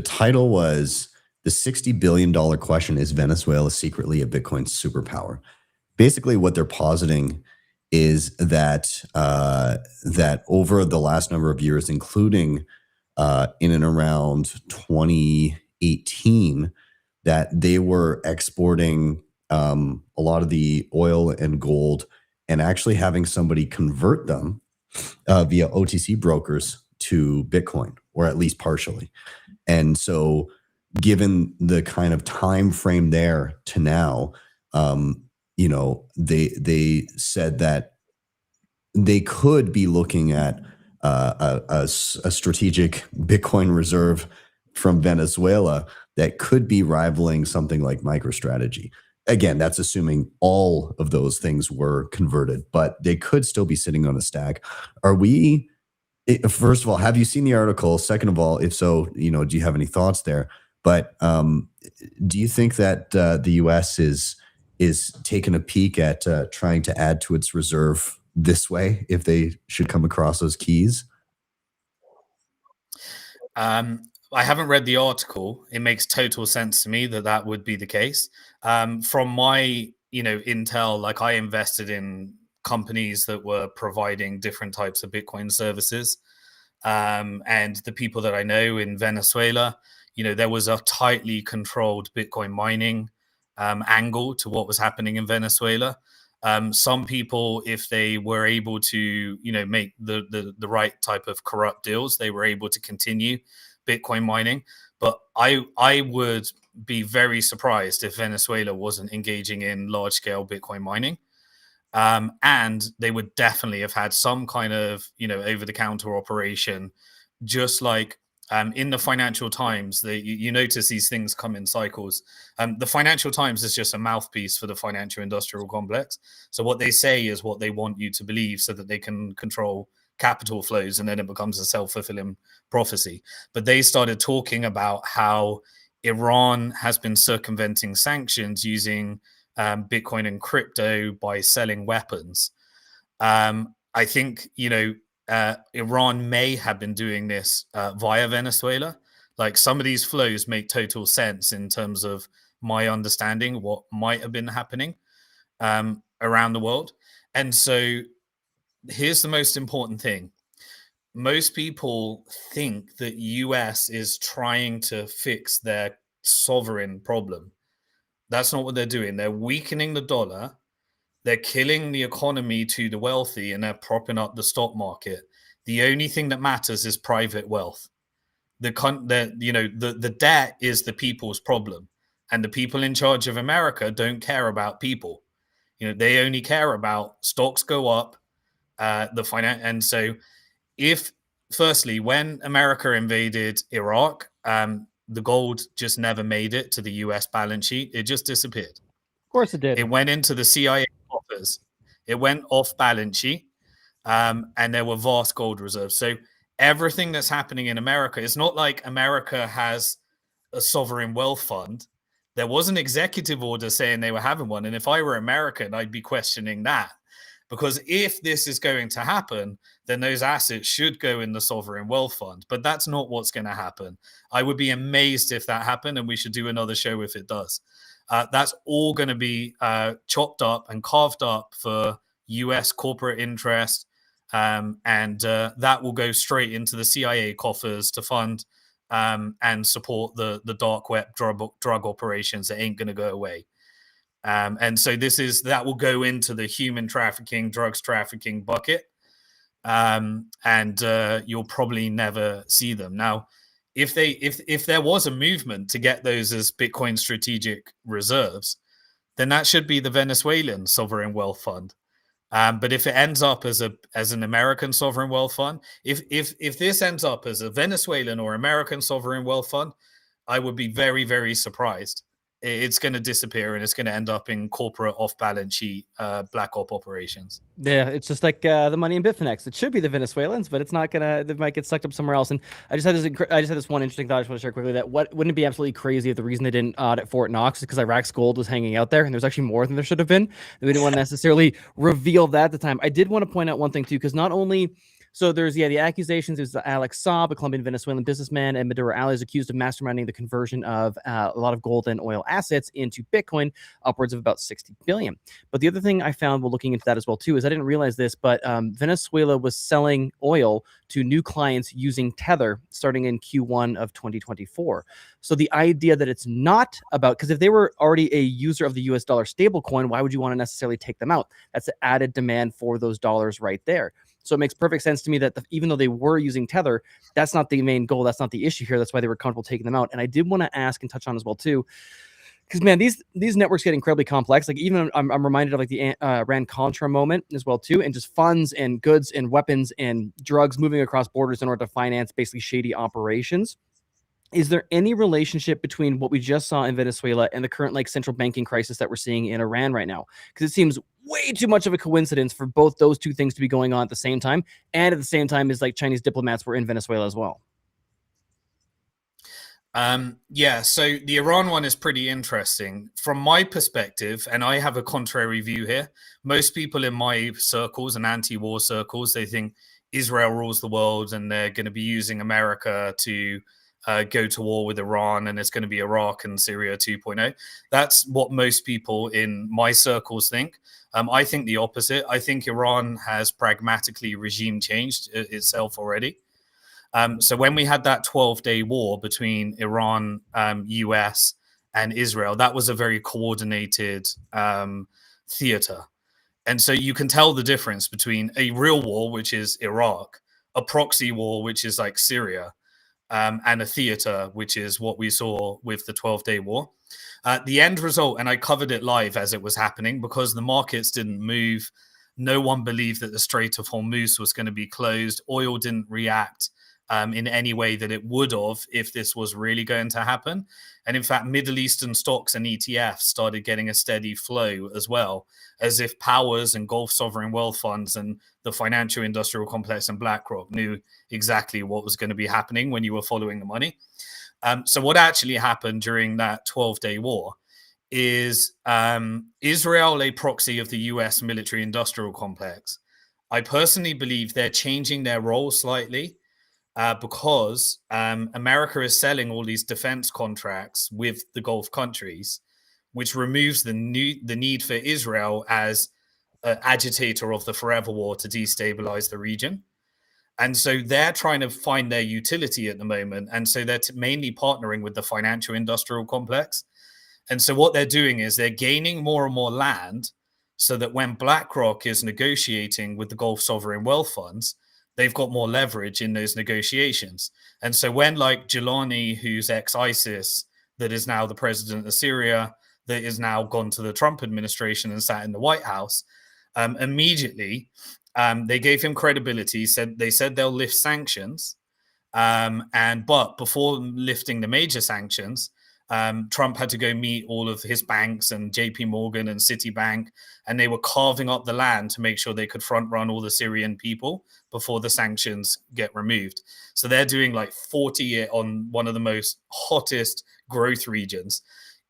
title was "The $60 billion question: Is Venezuela secretly a Bitcoin superpower?" Basically, what they're positing is that that over the last number of years, including in and around 2018, that they were exporting a lot of the oil and gold and actually having somebody convert them via OTC brokers to Bitcoin, or at least partially. And so given the kind of time frame there to now, they said that they could be looking at a strategic Bitcoin reserve from Venezuela that could be rivaling something like MicroStrategy. Again, that's assuming all of those things were converted, but they could still be sitting on a stack. First of all, have you seen the article? Second of all, if so, do you have any thoughts there? But do you think that the U.S. is taking a peek at trying to add to its reserve this way if they should come across those keys? I haven't read the article. It makes total sense to me that would be the case. From my intel, like, I invested in companies that were providing different types of Bitcoin services, and the people that I know in Venezuela, there was a tightly controlled Bitcoin mining angle to what was happening in Venezuela. Some people, if they were able to, make the right type of corrupt deals, they were able to continue Bitcoin mining. But I would be very surprised if Venezuela wasn't engaging in large scale Bitcoin mining. And they would definitely have had some kind of, over the counter operation, just like in the Financial Times. You notice these things come in cycles. The Financial Times is just a mouthpiece for the financial industrial complex. So what they say is what they want you to believe, so that they can control capital flows, and then it becomes a self-fulfilling prophecy. But they started talking about how Iran has been circumventing sanctions using Bitcoin and crypto by selling weapons. I think, Iran may have been doing this via Venezuela. Like, some of these flows make total sense in terms of my understanding what might have been happening around the world. And so here's the most important thing. Most people think that US is trying to fix their sovereign problem. That's not what they're doing. They're weakening the dollar. They're killing the economy to the wealthy, and they're propping up the stock market. The only thing that matters is private wealth. The debt is the people's problem, and the people in charge of America don't care about people. They only care about stocks go up, and so firstly, when America invaded Iraq, the gold just never made it to the US balance sheet. It just disappeared. Of course it did. It went into the CIA coffers. It went off balance sheet, and there were vast gold reserves. So everything that's happening in America, it's not like America has a sovereign wealth fund. There was an executive order saying they were having one. And if I were American, I'd be questioning that. Because if this is going to happen, then those assets should go in the sovereign wealth fund. But that's not what's going to happen. I would be amazed if that happened, and we should do another show if it does. That's all going to be chopped up and carved up for US corporate interest. And that will go straight into the CIA coffers to fund and support the dark web drug operations that ain't going to go away. And so that will go into the human trafficking, drugs trafficking bucket. And you'll probably never see them. Now, if there was a movement to get those as Bitcoin strategic reserves, then that should be the Venezuelan sovereign wealth fund. But if it ends up as an American sovereign wealth fund, if this ends up as a Venezuelan or American sovereign wealth fund, I would be very, very surprised. It's going to disappear and it's going to end up in corporate off-balance sheet black op operations. Yeah, it's just like the money in Bitfinex. It should be the Venezuelans, but it's not gonna. They might get sucked up somewhere else. And I just had this one interesting thought I just want to share quickly. That wouldn't it be absolutely crazy if the reason they didn't audit Fort Knox is because Iraq's gold was hanging out there, and there's actually more than there should have been. They didn't want to necessarily reveal that at the time. I did want to point out one thing too, because not only. So there's the accusations. There's Alex Saab, a Colombian Venezuelan businessman, and Maduro allies accused of masterminding the conversion of a lot of gold and oil assets into Bitcoin, upwards of about 60 billion. But the other thing I found while looking into that as well too is I didn't realize this, but Venezuela was selling oil to new clients using Tether starting in Q1 of 2024. So the idea that it's not about, because if they were already a user of the US dollar stablecoin, why would you want to necessarily take them out? That's an added demand for those dollars right there. So it makes perfect sense to me that even though they were using Tether, that's not the main goal. That's not the issue here. That's why they were comfortable taking them out. And I did want to ask and touch on as well too, because man, these networks get incredibly complex. Like even I'm reminded of like the Iran-Contra moment as well too, and just funds and goods and weapons and drugs moving across borders in order to finance basically shady operations. Is there any relationship between what we just saw in Venezuela and the current like central banking crisis that we're seeing in Iran right now? Because it seems way too much of a coincidence for both those two things to be going on at the same time, and at the same time as like Chinese diplomats were in Venezuela as well. Yeah, so the Iran one is pretty interesting. From my perspective, and I have a contrary view here, most people in my circles and anti-war circles, they think Israel rules the world and they're going to be using America to go to war with Iran, and it's going to be Iraq and Syria 2.0. That's what most people in my circles think. I think the opposite. I think Iran has pragmatically regime changed itself already. So when we had that 12-day war between Iran, US, and Israel, that was a very coordinated theater. And so you can tell the difference between a real war, which is Iraq, a proxy war, which is like Syria, and a theater, which is what we saw with the 12-day war. The end result, and I covered it live as it was happening, because the markets didn't move. No one believed that the Strait of Hormuz was going to be closed. Oil didn't react in any way that it would have if this was really going to happen. And in fact, Middle Eastern stocks and ETFs started getting a steady flow as well, as if powers and Gulf sovereign wealth funds and the financial industrial complex and BlackRock knew exactly what was going to be happening when you were following the money. So what actually happened during that 12-day war is Israel, a proxy of the US military industrial complex. I personally believe they're changing their role slightly. Because America is selling all these defense contracts with the Gulf countries, which removes the need for Israel as an agitator of the forever war to destabilize the region. And so they're trying to find their utility at the moment. And so they're mainly partnering with the financial industrial complex. And so what they're doing is they're gaining more and more land so that when BlackRock is negotiating with the Gulf sovereign wealth funds, they've got more leverage in those negotiations. And so when like Jelani, who's ex-ISIS, that is now the president of Syria, that is now gone to the Trump administration and sat in the White House, immediately they gave him credibility. They said they'll lift sanctions. But before lifting the major sanctions, Trump had to go meet all of his banks and JP Morgan and Citibank, and they were carving up the land to make sure they could front run all the Syrian people before the sanctions get removed. So they're doing like 40 on one of the most hottest growth regions.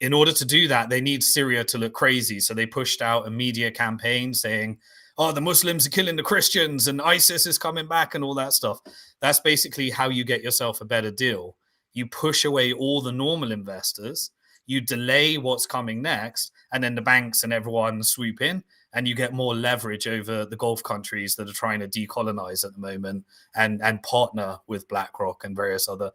In order to do that, they need Syria to look crazy. So they pushed out a media campaign saying, oh, the Muslims are killing the Christians and ISIS is coming back and all that stuff. That's basically how you get yourself a better deal. You push away all the normal investors, you delay what's coming next, and then the banks and everyone swoop in, and you get more leverage over the Gulf countries that are trying to decolonize at the moment and partner with BlackRock and various other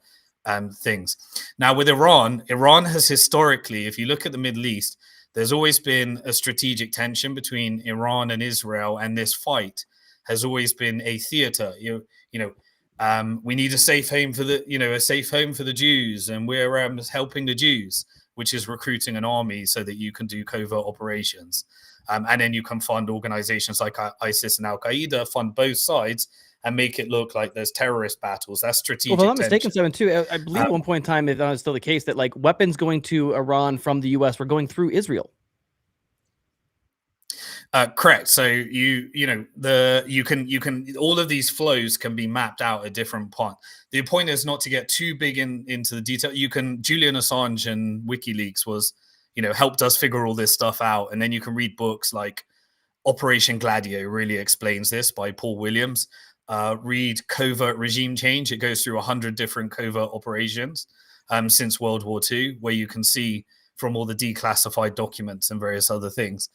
things. Now, with Iran has historically, if you look at the Middle East, there's always been a strategic tension between Iran and Israel, and this fight has always been a theater. We need a safe home for the Jews, and we're helping the Jews, which is recruiting an army so that you can do covert operations, and then you can fund organizations like ISIS and Al Qaeda, fund both sides, and make it look like there's terrorist battles. That's strategic. Well, if I'm not mistaken, Simon, too, I believe at one point in time, if that was still the case, that like weapons going to Iran from the U.S. were going through Israel. Correct. So you can all of these flows can be mapped out at different points. The point is not to get too big into the detail. Julian Assange and WikiLeaks was, helped us figure all this stuff out. And then you can read books like Operation Gladio really explains this by Paul Williams. Read Covert Regime Change. It goes through 100 different covert operations since World War II, where you can see from all the declassified documents and various other things.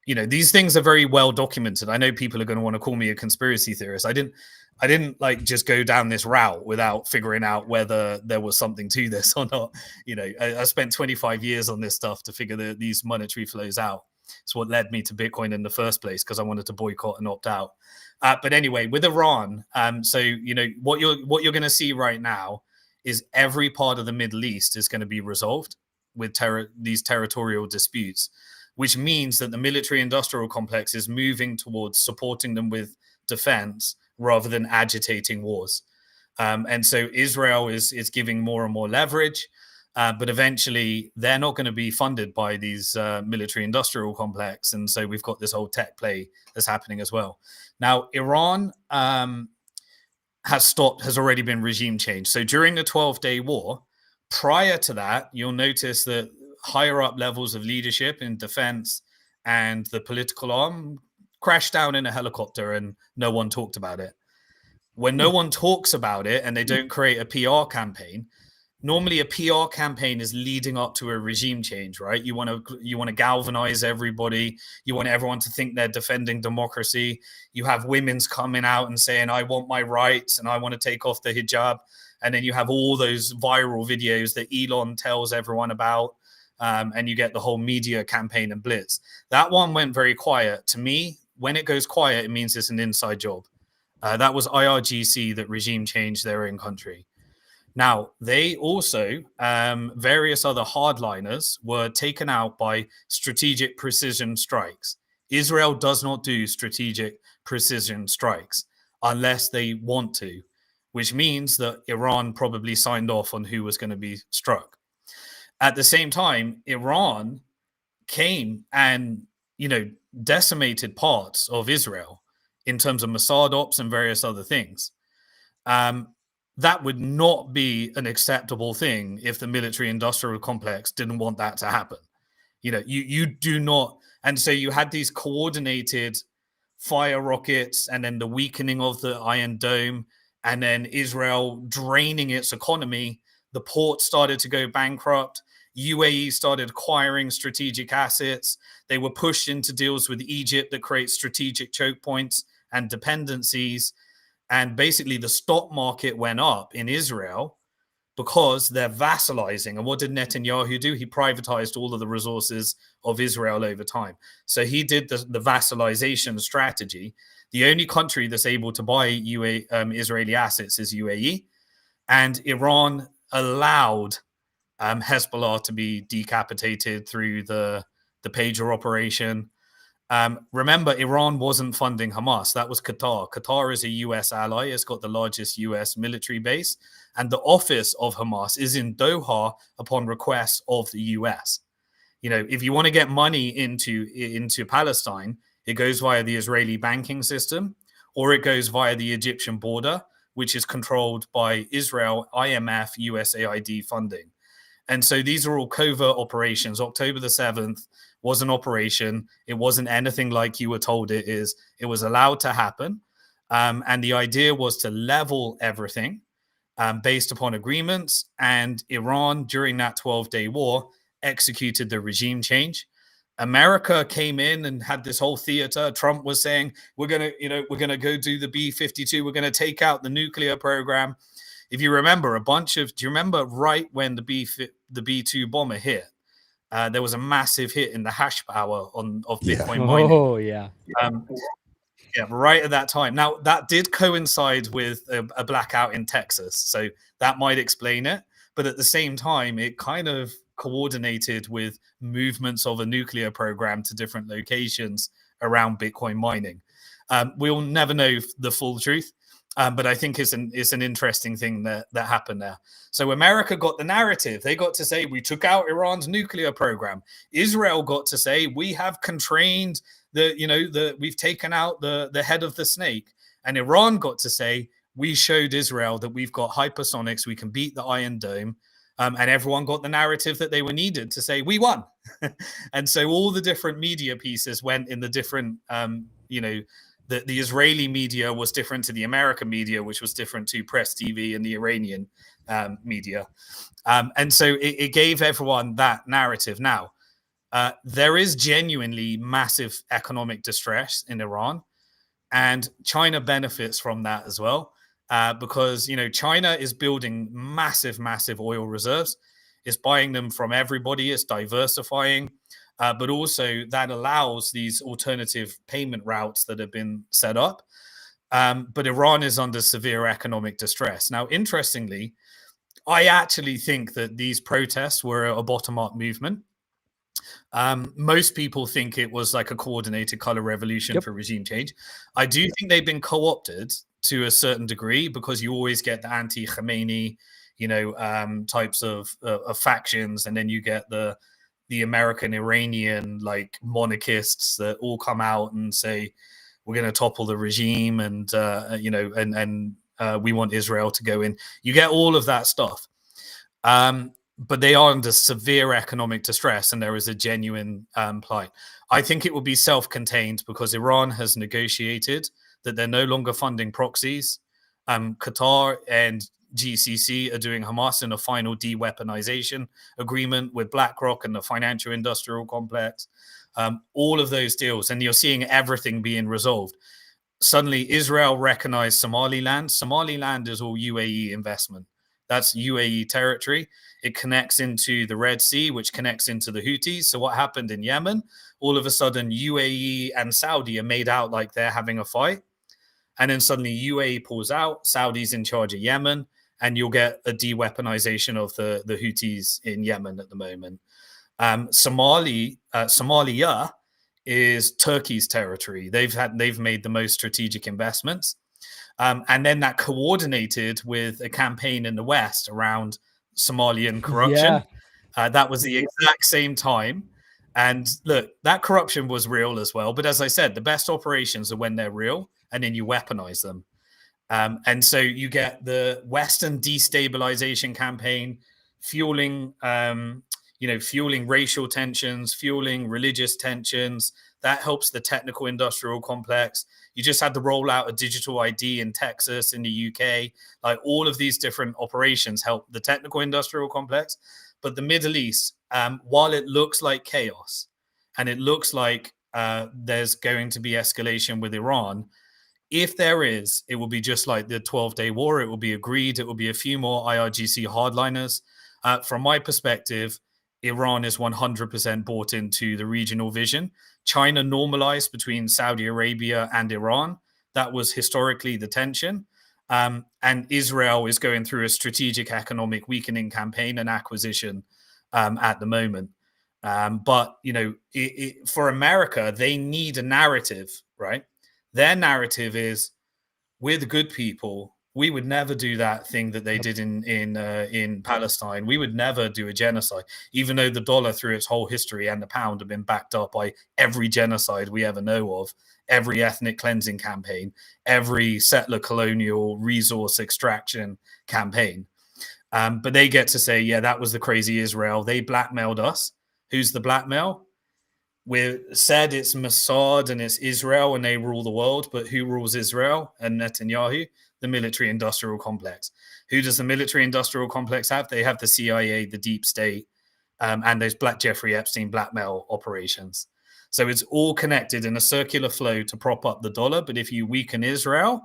These things are very well documented. I know people are going to want to call me a conspiracy theorist. I didn't like just go down this route without figuring out whether there was something to this or not. I spent 25 years on this stuff to figure these monetary flows out. It's what led me to Bitcoin in the first place, because I wanted to boycott and opt out. But anyway, with Iran, what you're going to see right now is every part of the Middle East is going to be resolved with these territorial disputes, which means that the military-industrial complex is moving towards supporting them with defense rather than agitating wars. And so Israel is giving more and more leverage, but eventually they're not going to be funded by these military-industrial complex. And so we've got this whole tech play that's happening as well. Now, Iran has already been regime changed. So during the 12-day war, prior to that, you'll notice that higher up levels of leadership in defense and the political arm crashed down in a helicopter and no one talked about it. When no one talks about it and they don't create a PR campaign, normally a PR campaign is leading up to a regime change, right? You want to galvanize everybody. You want everyone to think they're defending democracy. You have women's coming out and saying, I want my rights and I want to take off the hijab. And then you have all those viral videos that Elon tells everyone about. And you get the whole media campaign and blitz. That one went very quiet. To me, when it goes quiet, it means it's an inside job. That was IRGC that regime changed their own country. Now, they also, various other hardliners were taken out by strategic precision strikes. Israel does not do strategic precision strikes unless they want to, which means that Iran probably signed off on who was going to be struck. At the same time, Iran came and, decimated parts of Israel in terms of Mossad ops and various other things. That would not be an acceptable thing if the military-industrial complex didn't want that to happen. You do not. And so you had these coordinated fire rockets and then the weakening of the Iron Dome and then Israel draining its economy. The port started to go bankrupt. UAE started acquiring strategic assets. They were pushed into deals with Egypt that create strategic choke points and dependencies. And basically the stock market went up in Israel because they're vassalizing. And what did Netanyahu do? He privatized all of the resources of Israel over time. So he did the vassalization strategy. The only country that's able to buy Israeli assets is UAE. And Iran allowed Hezbollah to be decapitated through the pager operation. Remember, Iran wasn't funding Hamas. That was Qatar. Qatar is a US ally. It's got the largest US military base. And the office of Hamas is in Doha upon request of the US. You know, if you want to get money into Palestine, it goes via the Israeli banking system, or it goes via the Egyptian border, which is controlled by Israel, IMF, USAID funding. And so these are all covert operations. October the 7th was an operation. It wasn't anything like you were told it is. It was allowed to happen. And the idea was to level everything based upon agreements. And Iran, during that 12-day war, executed the regime change. America came in and had this whole theater. Trump was saying, we're going to go do the B-52. We're going to take out the nuclear program. If you remember, do you remember right when the B-2 bomber hit? There was a massive hit in the hash power of Bitcoin mining. Oh, yeah. Yeah, right at that time. Now, that did coincide with a blackout in Texas, so that might explain it. But at the same time, it kind of coordinated with movements of a nuclear program to different locations around Bitcoin mining. We'll never know the full truth. But I think it's an interesting thing that happened there. So America got the narrative. They got to say, we took out Iran's nuclear program. Israel got to say, we have constrained we've taken out the head of the snake. And Iran got to say, we showed Israel that we've got hypersonics. We can beat the Iron Dome. And everyone got the narrative that they were needed to say, we won. And so all the different media pieces went in the different, the Israeli media was different to the American media, which was different to Press TV and the Iranian media. And so it gave everyone that narrative. Now, there is genuinely massive economic distress in Iran, and China benefits from that as well, because, China is building massive oil reserves. It's buying them from everybody. It's diversifying. But also that allows these alternative payment routes that have been set up. But Iran is under severe economic distress. Now, interestingly, I actually think that these protests were a bottom-up movement. Most people think it was like a coordinated color revolution for regime change. I do think they've been co-opted to a certain degree, because you always get the anti-Khamenei, types of factions, and then you get the American Iranian like monarchists that all come out and say, we're going to topple the regime, and we want Israel to go in. You get all of that stuff. But they are under severe economic distress, and there is a genuine plight. I think it will be self-contained, because Iran has negotiated that they're no longer funding proxies. Qatar and GCC are doing Hamas in a final de-weaponization agreement with BlackRock and the financial industrial complex. All of those deals, and you're seeing everything being resolved. Suddenly, Israel recognized Somaliland. Somaliland is all UAE investment. That's UAE territory. It connects into the Red Sea, which connects into the Houthis. So what happened in Yemen? All of a sudden, UAE and Saudi are made out like they're having a fight. And then suddenly UAE pulls out, Saudi's in charge of Yemen, and you'll get a de-weaponization of the Houthis in Yemen at the moment. Somalia is Turkey's territory. They've made the most strategic investments. And then that coordinated with a campaign in the West around Somalian corruption. That was the exact same time. And look, that corruption was real as well. But as I said, the best operations are when they're real, and then you weaponize them. And so you get the Western destabilization campaign fueling racial tensions, fueling religious tensions. That helps the technical industrial complex. You just had the rollout of digital ID in Texas, in the UK. Like, all of these different operations help the technical industrial complex. But the Middle East, while it looks like chaos, and it looks like there's going to be escalation with Iran, if there is, it will be just like the 12-day war. It will be agreed. It will be a few more IRGC hardliners. From my perspective, Iran is 100% bought into the regional vision. China normalized between Saudi Arabia and Iran. That was historically the tension. And Israel is going through a strategic economic weakening campaign and acquisition at the moment. But, you know, for America, they need a narrative, right? Their narrative is, we're the good people. We would never do that thing that they did in Palestine. We would never do a genocide, even though the dollar through its whole history and the pound have been backed up by every genocide we ever know of, every ethnic cleansing campaign, every settler colonial resource extraction campaign. But they get to say, yeah, that was the crazy Israel. They blackmailed us. Who's the blackmail? We said it's Mossad and it's Israel and they rule the world, but who rules Israel and Netanyahu? The military industrial complex. Who does the military industrial complex have? They have the CIA, the deep state, and those Jeffrey Epstein blackmail operations. So it's all connected in a circular flow to prop up the dollar. But if you weaken Israel,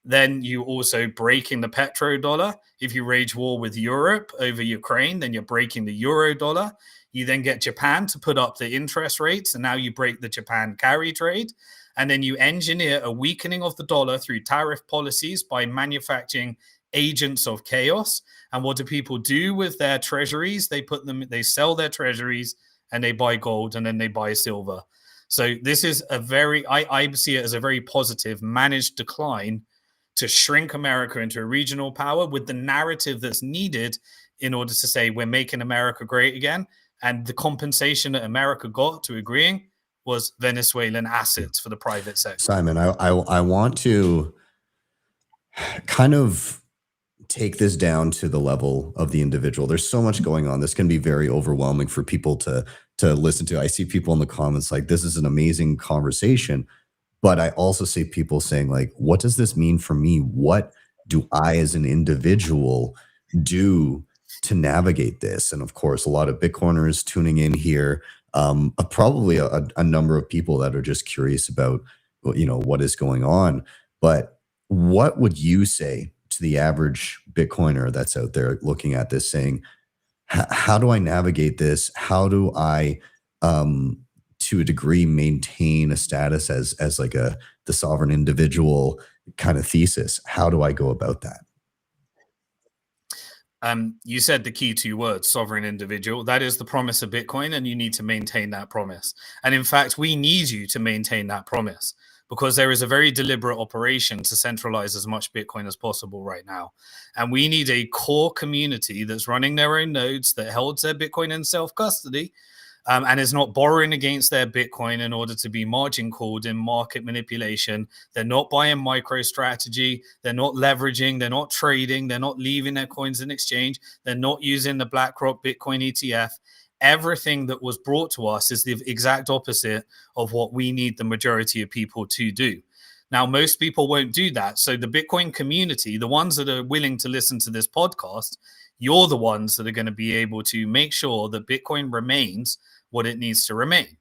then you also breaking the petrodollar. If you wage war with Europe over Ukraine, then you're breaking the euro dollar. You then get Japan to put up the interest rates, and now you break the Japan carry trade. And then you engineer a weakening of the dollar through tariff policies by manufacturing agents of chaos. And what do people do with their treasuries? They sell their treasuries and they buy gold and then they buy silver. So this is I see it as a very positive managed decline to shrink America into a regional power with the narrative that's needed in order to say we're making America great again. And the compensation that America got to agreeing was Venezuelan assets for the private sector. Simon, I want to kind of take this down to the level of the individual. There's so much going on. This can be very overwhelming for people to listen to. I see people in the comments like, this is an amazing conversation. But I also see people saying, like, what does this mean for me? What do I as an individual do to navigate this? And of course, a lot of Bitcoiners tuning in here, probably a number of people that are just curious about, you know, what is going on. But what would you say to the average Bitcoiner that's out there looking at this saying, how do I navigate this? How do I, to a degree, maintain a status as like the sovereign individual kind of thesis? How do I go about that? You said the key two words, sovereign individual. That is the promise of Bitcoin, and you need to maintain that promise. And in fact, we need you to maintain that promise because there is a very deliberate operation to centralize as much Bitcoin as possible right now. And we need a core community that's running their own nodes, that holds their Bitcoin in self-custody, and is not borrowing against their Bitcoin in order to be margin called in market manipulation. They're not buying MicroStrategy. They're not leveraging. They're not trading. They're not leaving their coins in exchange. They're not using the BlackRock Bitcoin ETF. Everything that was brought to us is the exact opposite of what we need the majority of people to do. Now, most people won't do that. So the Bitcoin community, the ones that are willing to listen to this podcast, you're the ones that are going to be able to make sure that Bitcoin remains what it needs to remain.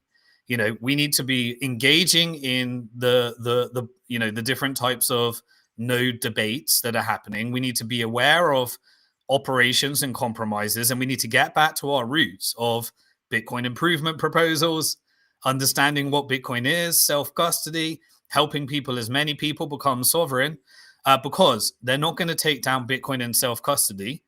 You know, we need to be engaging in the you know, the different types of node debates that are happening. We need to be aware of operations and compromises, and we need to get back to our roots of Bitcoin improvement proposals, understanding what Bitcoin is, self-custody, helping people, as many people, become sovereign, because they're not going to take down Bitcoin in self-custody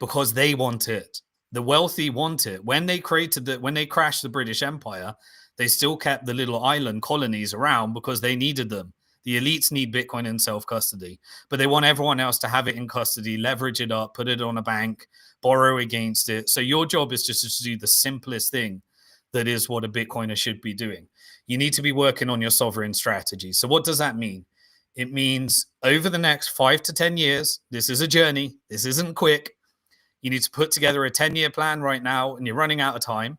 because they want it. The wealthy want it. When they crashed the British Empire, they still kept the little island colonies around because they needed them. The elites need Bitcoin in self-custody, but they want everyone else to have it in custody, leverage it up, put it on a bank, borrow against it. So your job is just to do the simplest thing that is what a Bitcoiner should be doing. You need to be working on your sovereign strategy. So what does that mean? It means over the next 5 to 10 years, this is a journey. This isn't quick. You need to put together a 10-year plan right now, and you're running out of time.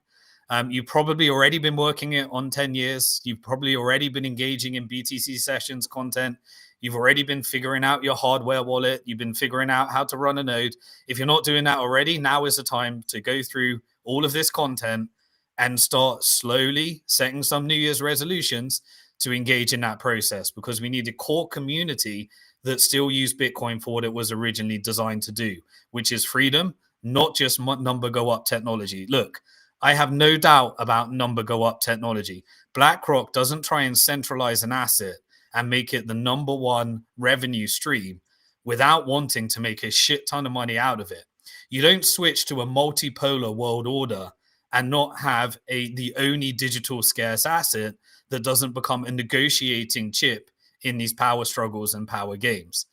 You've probably already been working it on 10 years. You've probably already been engaging in BTC sessions content. You've already been figuring out your hardware wallet. You've been figuring out how to run a node. If you're not doing that already, now is the time to go through all of this content and start slowly setting some New Year's resolutions to engage in that process, because we need a core community that still use Bitcoin for what it was originally designed to do, which is freedom, not just number go up technology. Look, I have no doubt about number go up technology. BlackRock doesn't try and centralize an asset and make it the number one revenue stream without wanting to make a shit ton of money out of it. You don't switch to a multipolar world order and not have the only digital scarce asset that doesn't become a negotiating chip in these power struggles and power games.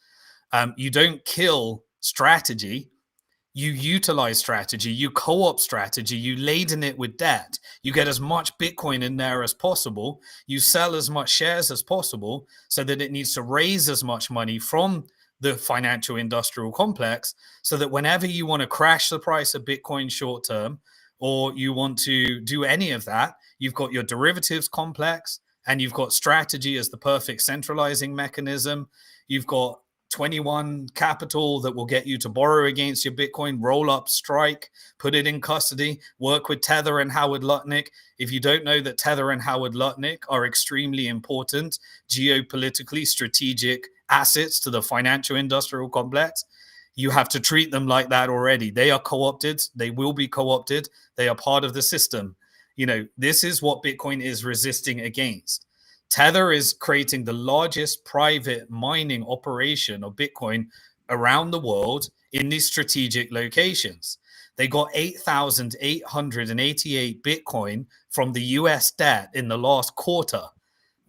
You don't kill strategy. You utilize strategy, you co-op strategy, you laden it with debt, you get as much Bitcoin in there as possible, you sell as much shares as possible so that it needs to raise as much money from the financial industrial complex so that whenever you want to crash the price of Bitcoin short term, or you want to do any of that, you've got your derivatives complex and you've got strategy as the perfect centralizing mechanism. You've got 21 capital that will get you to borrow against your Bitcoin, roll up, strike, put it in custody, work with Tether and Howard Lutnick. If you don't know that Tether and Howard Lutnick are extremely important geopolitically strategic assets to the financial industrial complex, you have to treat them like that already. They are co-opted. They will be co-opted. They are part of the system. This is what Bitcoin is resisting against. Tether is creating the largest private mining operation of Bitcoin around the world in these strategic locations. They got 8,888 Bitcoin from the US debt in the last quarter.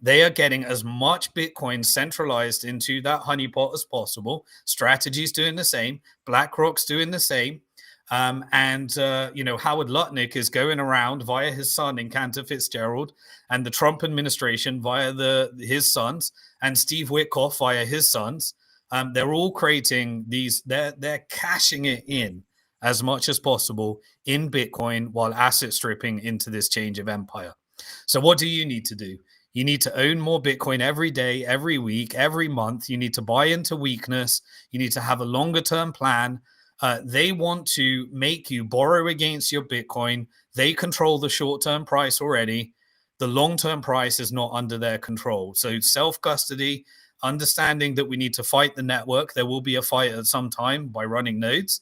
They are getting as much Bitcoin centralized into that honeypot as possible. Strategy's doing the same. BlackRock's doing the same. Howard Lutnick is going around via his son in Cantor Fitzgerald and the Trump administration via his sons and Steve Witkoff via his sons. They're all creating these, they're cashing it in as much as possible in Bitcoin while asset stripping into this change of empire. So what do you need to do? You need to own more Bitcoin every day, every week, every month. You need to buy into weakness. You need to have a longer term plan. They want to make you borrow against your Bitcoin. They control the short-term price already. The long-term price is not under their control. So self-custody, understanding that we need to fight the network. There will be a fight at some time by running nodes.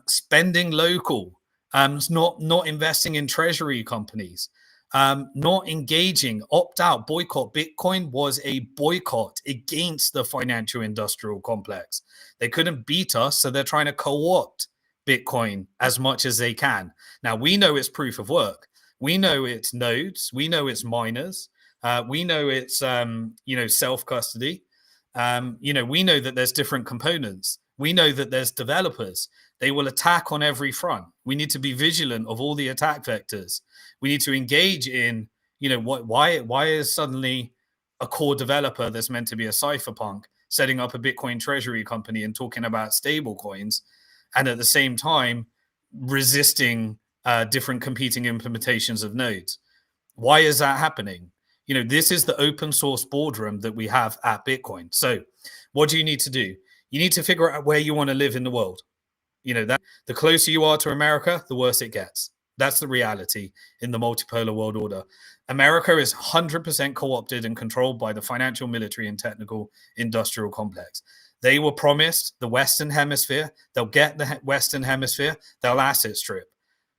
Spending local, not investing in treasury companies. Not engaging, opt out, boycott. Bitcoin was a boycott against the financial industrial complex. They couldn't beat us, so they're trying to co-opt Bitcoin as much as they can. Now, we know it's proof of work. We know it's nodes. We know it's miners. We know it's, self-custody. We know that there's different components. We know that there's developers. They will attack on every front. We need to be vigilant of all the attack vectors. We need to engage in, why is suddenly a core developer that's meant to be a cypherpunk setting up a Bitcoin treasury company and talking about stable coins, and at the same time resisting different competing implementations of nodes? Why is that happening? This is the open source boardroom that we have at Bitcoin. So what do you need to do? You need to figure out where you want to live in the world. That the closer you are to America, the worse it gets. That's the reality in the multipolar world order. America is 100% co-opted and controlled by the financial, military, and technical industrial complex. They were promised the Western Hemisphere. They'll get the Western Hemisphere. They'll asset strip.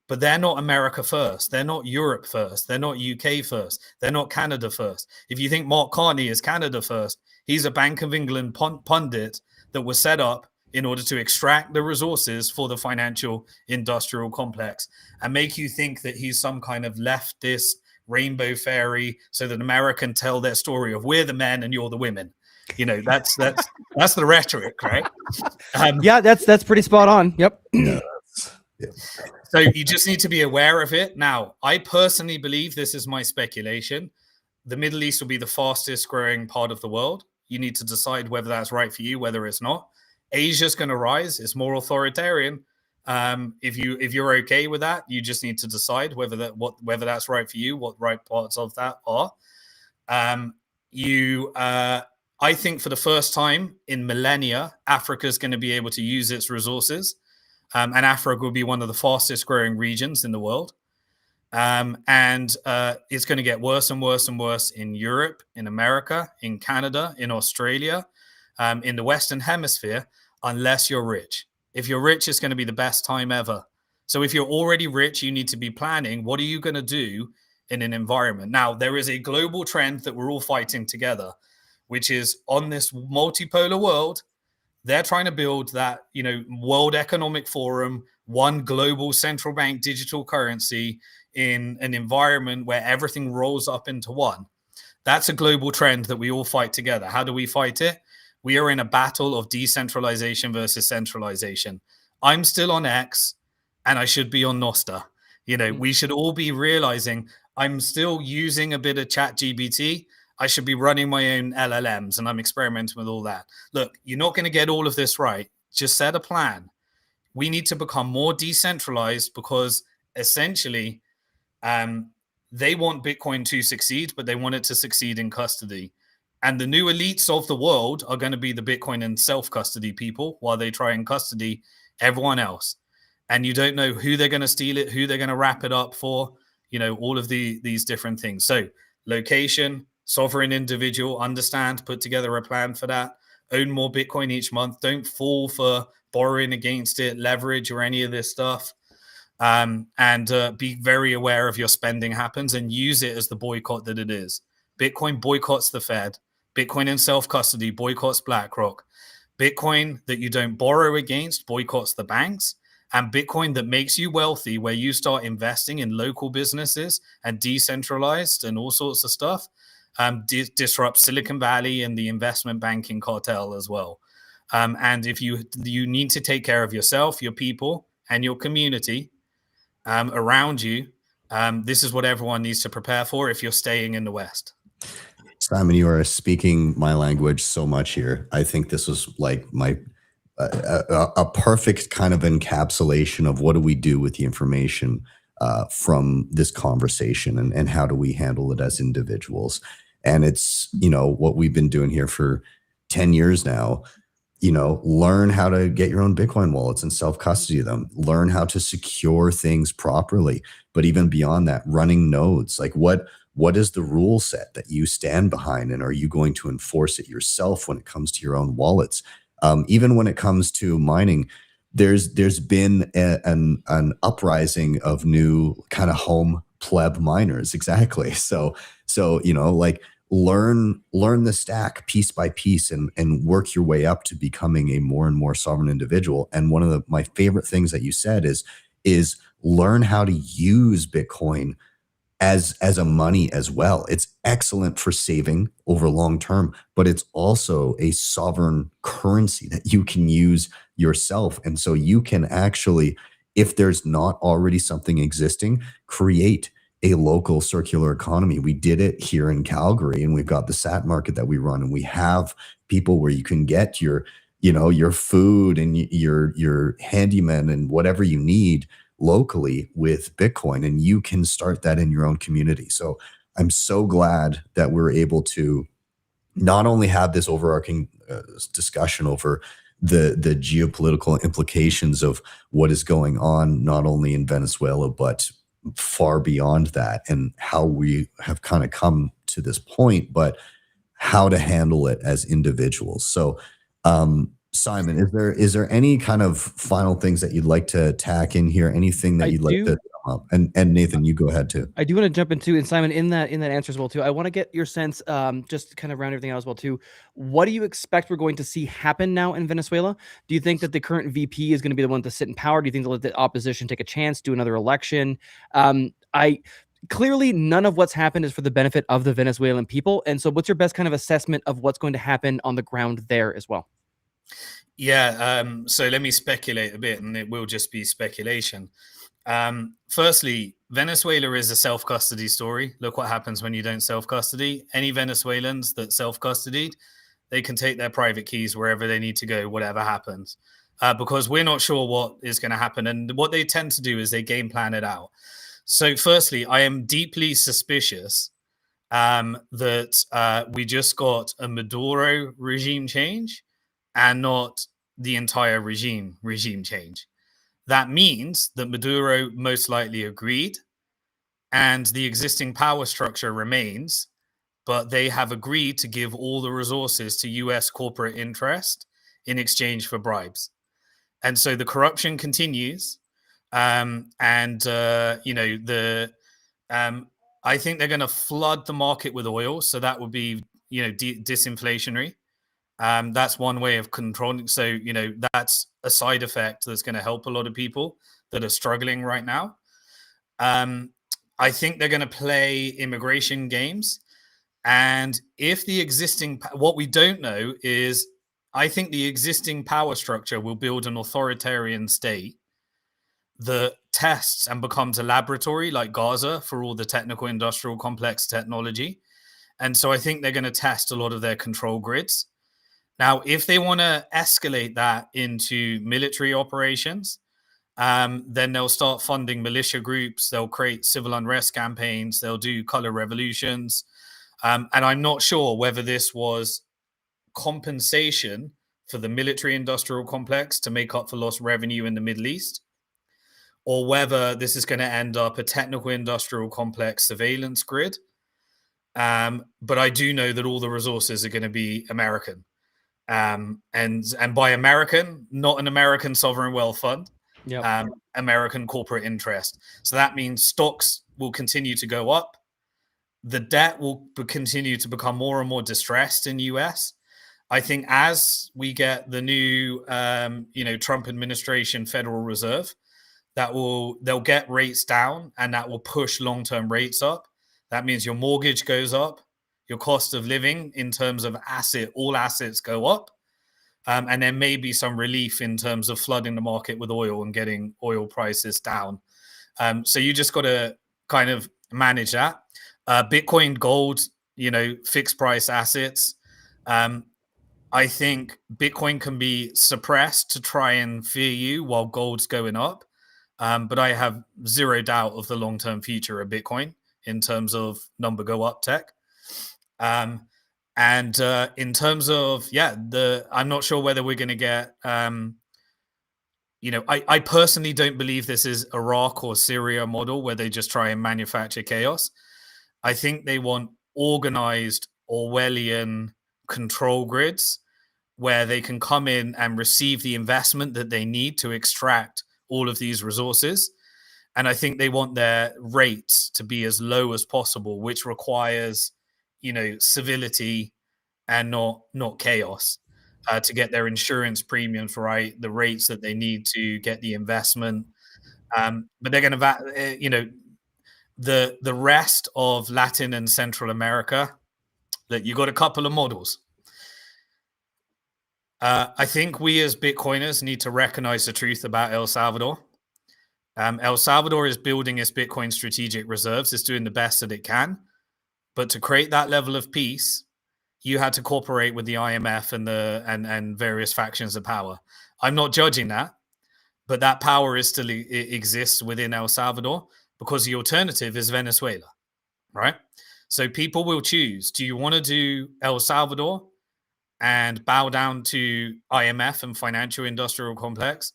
But they're not America first. They're not Europe first. They're not UK first. They're not Canada first. If you think Mark Carney is Canada first, he's a Bank of England pundit that was set up in order to extract the resources for the financial industrial complex and make you think that he's some kind of leftist rainbow fairy so that America can tell their story of we're the men and you're the women. That's the rhetoric, right? Yeah, that's pretty spot on. Yep. Yeah. So you just need to be aware of it. Now, I personally believe, this is my speculation, the Middle East will be the fastest growing part of the world. You need to decide whether that's right for you, whether it's not. Asia's going to rise. It's more authoritarian. If you're okay with that, you just need to decide whether that's right for you, what right parts of that are. I think for the first time in millennia, Africa is going to be able to use its resources, and Africa will be one of the fastest growing regions in the world. It's going to get worse and worse and worse in Europe, in America, in Canada, in Australia, in the Western Hemisphere, unless you're rich. If you're rich, it's going to be the best time ever. So if you're already rich, you need to be planning, what are you going to do in an environment? Now, there is a global trend that we're all fighting together, which is on this multipolar world, they're trying to build that, World Economic Forum, one global central bank digital currency in an environment where everything rolls up into one. That's a global trend that we all fight together. How do we fight it? We are in a battle of decentralization versus centralization. I'm still on X and I should be on Nostr. We should all be realizing I'm still using a bit of ChatGPT. I should be running my own LLMs, and I'm experimenting with all that. Look, you're not going to get all of this right. Just set a plan. We need to become more decentralized because essentially they want Bitcoin to succeed, but they want it to succeed in custody. And the new elites of the world are going to be the Bitcoin and self-custody people while they try and custody everyone else. And you don't know who they're going to steal it, who they're going to wrap it up for, all of these different things. So location, sovereign individual, understand, put together a plan for that, own more Bitcoin each month. Don't fall for borrowing against it, leverage, or any of this stuff. And be very aware of your spending happens and use it as the boycott that it is. Bitcoin boycotts the Fed. Bitcoin in self-custody boycotts BlackRock. Bitcoin that you don't borrow against boycotts the banks. And Bitcoin that makes you wealthy, where you start investing in local businesses and decentralized and all sorts of stuff, disrupts Silicon Valley and the investment banking cartel as well. And if you need to take care of yourself, your people, and your community around you, this is what everyone needs to prepare for if you're staying in the West. Simon, you are speaking my language so much here. I think this was like a perfect kind of encapsulation of what do we do with the information from this conversation, and how do we handle it as individuals. And it's, what we've been doing here for 10 years now. Learn how to get your own Bitcoin wallets and self-custody them. Learn how to secure things properly. But even beyond that, running nodes, like what is the rule set that you stand behind, and are you going to enforce it yourself when it comes to your own wallets? Even when it comes to mining, there's been an uprising of new kind of home pleb miners. Exactly. So like learn the stack piece by piece and work your way up to becoming a more and more sovereign individual. And one of my favorite things that you said is learn how to use Bitcoin as a money as well. It's excellent for saving over long term, but it's also a sovereign currency that you can use yourself. And so you can actually, if there's not already something existing, create a local circular economy. We did it here in Calgary, and we've got the SAT market that we run, and we have people where you can get your food and your handyman and whatever you need locally with Bitcoin, and you can start that in your own community. So I'm so glad that we're able to not only have this overarching discussion over the geopolitical implications of what is going on, not only in Venezuela, but far beyond that, and how we have kind of come to this point, but how to handle it as individuals. So, Simon, is there any kind of final things that you'd like to tack in here? Anything that you'd like to come up? And Nathan, you go ahead too. I do want to jump into, and Simon, in that answer as well too. I want to get your sense, just to kind of round everything out as well too. What do you expect we're going to see happen now in Venezuela? Do you think that the current VP is going to be the one to sit in power? Do you think they'll let the opposition take a chance, do another election? Clearly, none of what's happened is for the benefit of the Venezuelan people. And so, what's your best kind of assessment of what's going to happen on the ground there as well? Yeah, so let me speculate a bit, and it will just be speculation. Firstly, Venezuela is a self-custody story. Look what happens when you don't self-custody. Any Venezuelans that self-custodied, they can take their private keys wherever they need to go, whatever happens, because we're not sure what is going to happen. And what they tend to do is they game plan it out. So firstly, I am deeply suspicious that we just got a Maduro regime change and not the entire regime change. That means that Maduro most likely agreed, and the existing power structure remains, but they have agreed to give all the resources to US corporate interest in exchange for bribes. And so the corruption continues. I think they're going to flood the market with oil. So that would be, disinflationary. That's one way of controlling. So, that's a side effect that's going to help a lot of people that are struggling right now. I think they're going to play immigration games. And if the existing, what we don't know is, I think the existing power structure will build an authoritarian state that tests and becomes a laboratory like Gaza for all the technical industrial complex technology. And so I think they're going to test a lot of their control grids. Now, if they want to escalate that into military operations, then they'll start funding militia groups. They'll create civil unrest campaigns. They'll do color revolutions. And I'm not sure whether this was compensation for the military industrial complex to make up for lost revenue in the Middle East, or whether this is going to end up a technical industrial complex surveillance grid. But I do know that all the resources are going to be American. And by American, not an American sovereign wealth fund, American corporate interest. So that means stocks will continue to go up. The debt will continue to become more and more distressed in US. I think as we get the new, Trump administration Federal Reserve, they'll get rates down, and that will push long-term rates up. That means your mortgage goes up, your cost of living in terms of all assets go up. And there may be some relief in terms of flooding the market with oil and getting oil prices down. So you just got to kind of manage that. Bitcoin, gold, fixed price assets. I think Bitcoin can be suppressed to try and fear you while gold's going up. But I have zero doubt of the long-term future of Bitcoin in terms of number go up tech. And in terms of, I'm not sure whether we're going to get, I personally don't believe this is Iraq or Syria model where they just try and manufacture chaos. I think they want organized Orwellian control grids where they can come in and receive the investment that they need to extract all of these resources. And I think they want their rates to be as low as possible, which requires, civility and not chaos, to get their insurance premiums for the rates that they need to get the investment. But they're going to, the rest of Latin and Central America, that you got a couple of models. I think we as Bitcoiners need to recognize the truth about El Salvador. El Salvador is building its Bitcoin strategic reserves. It's doing the best that it can. But to create that level of peace, you had to cooperate with the IMF and various factions of power. I'm not judging that, but that power still exists within El Salvador because the alternative is Venezuela, right? So people will choose. Do you want to do El Salvador and bow down to IMF and financial industrial complex?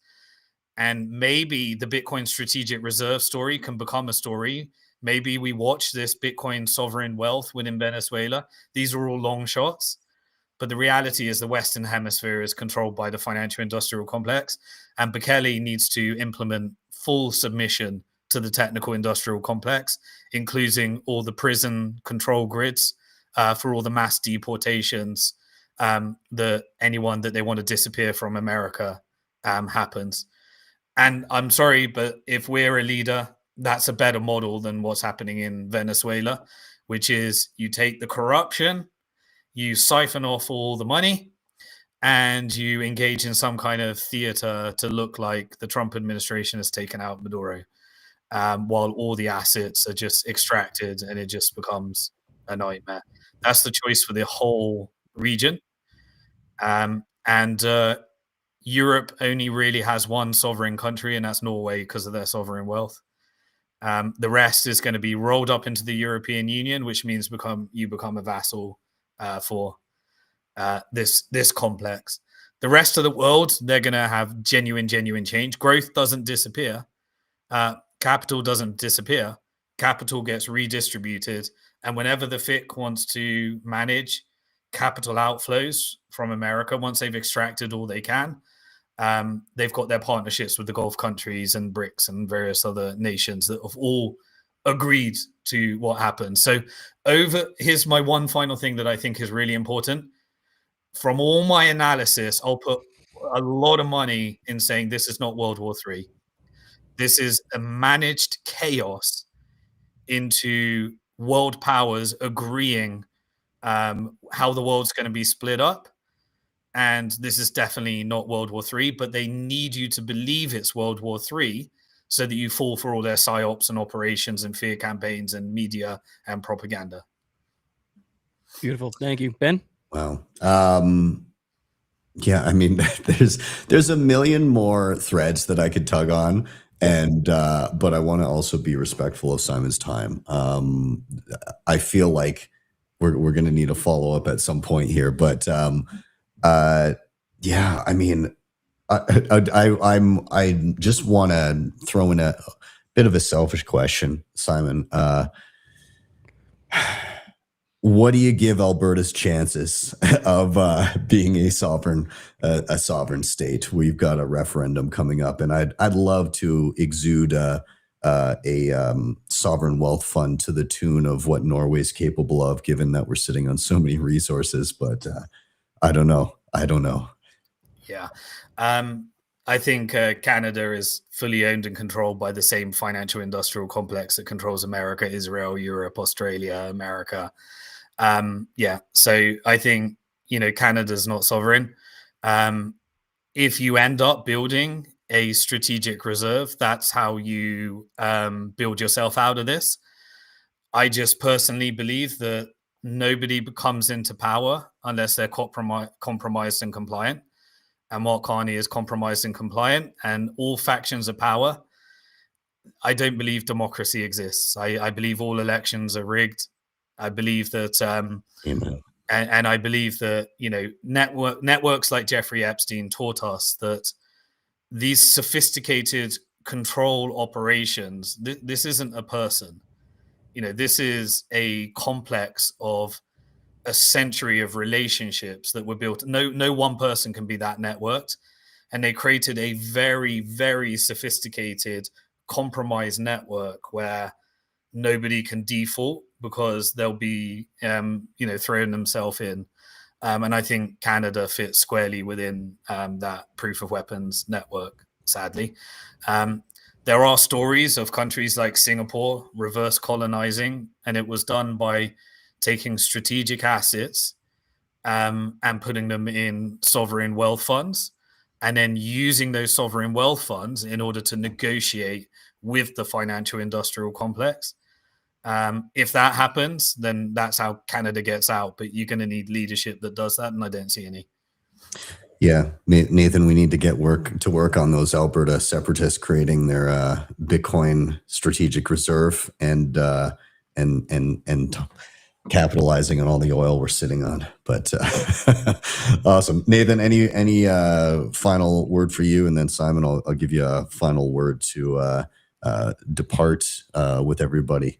And maybe the Bitcoin strategic reserve story can become a story. Maybe we watch this Bitcoin sovereign wealth within Venezuela. These are all long shots. But the reality is the Western Hemisphere is controlled by the financial industrial complex. And Bukele needs to implement full submission to the technical industrial complex, including all the prison control grids for all the mass deportations, that anyone that they want to disappear from America happens. And I'm sorry, but if we're a leader, that's a better model than what's happening in Venezuela, which is you take the corruption, you siphon off all the money, and you engage in some kind of theater to look like the Trump administration has taken out Maduro, while all the assets are just extracted and it just becomes a nightmare. That's the choice for the whole region. Europe only really has one sovereign country, and that's Norway because of their sovereign wealth. The rest is going to be rolled up into the European Union, which means you become a vassal for this complex. The rest of the world, they're going to have genuine change. Growth doesn't disappear. Capital doesn't disappear. Capital gets redistributed. And whenever the FIC wants to manage capital outflows from America, once they've extracted all they can, they've got their partnerships with the Gulf countries and BRICS and various other nations that have all agreed to what happened. So here's my one final thing that I think is really important. From all my analysis, I'll put a lot of money in saying this is not World War III. This is a managed chaos into world powers agreeing how the world's going to be split up. And this is definitely not World War III, but they need you to believe it's World War III so that you fall for all their psyops and operations and fear campaigns and media and propaganda. Beautiful. Thank you. Ben? Wow. Yeah, I mean, there's a million more threads that I could tug on, and but I want to also be respectful of Simon's time. I feel like we're going to need a follow up at some point here, but yeah, I mean, I just want to throw in a bit of a selfish question, Simon. What do you give Alberta's chances of being a sovereign state? We've got a referendum coming up, and I'd love to exude a sovereign wealth fund to the tune of what Norway's capable of, given that we're sitting on so many resources. But I don't know. Yeah. I think Canada is fully owned and controlled by the same financial industrial complex that controls America, Israel, Europe, Australia, America. Yeah. So I think, Canada's not sovereign. If you end up building a strategic reserve, that's how you build yourself out of this. I just personally believe that nobody comes into power unless they're compromised and compliant. And Mark Carney is compromised and compliant, and all factions of power. I don't believe democracy exists. I believe all elections are rigged. I believe that, and I believe that, networks like Jeffrey Epstein taught us that these sophisticated control operations, this isn't a person. This is a complex of a century of relationships that were built. No one person can be that networked. And they created a very, very sophisticated compromised network where nobody can default because they'll be, throwing themselves in. And I think Canada fits squarely within that proof of weapons network, sadly. There are stories of countries like Singapore reverse colonizing, and it was done by taking strategic assets and putting them in sovereign wealth funds, and then using those sovereign wealth funds in order to negotiate with the financial industrial complex. If that happens, then that's how Canada gets out. But you're going to need leadership that does that, and I don't see any. Yeah, Nathan, we need to get to work on those Alberta separatists creating their Bitcoin strategic reserve and capitalizing on all the oil we're sitting on. But awesome, Nathan. Any final word for you, and then Simon, I'll give you a final word to depart with everybody.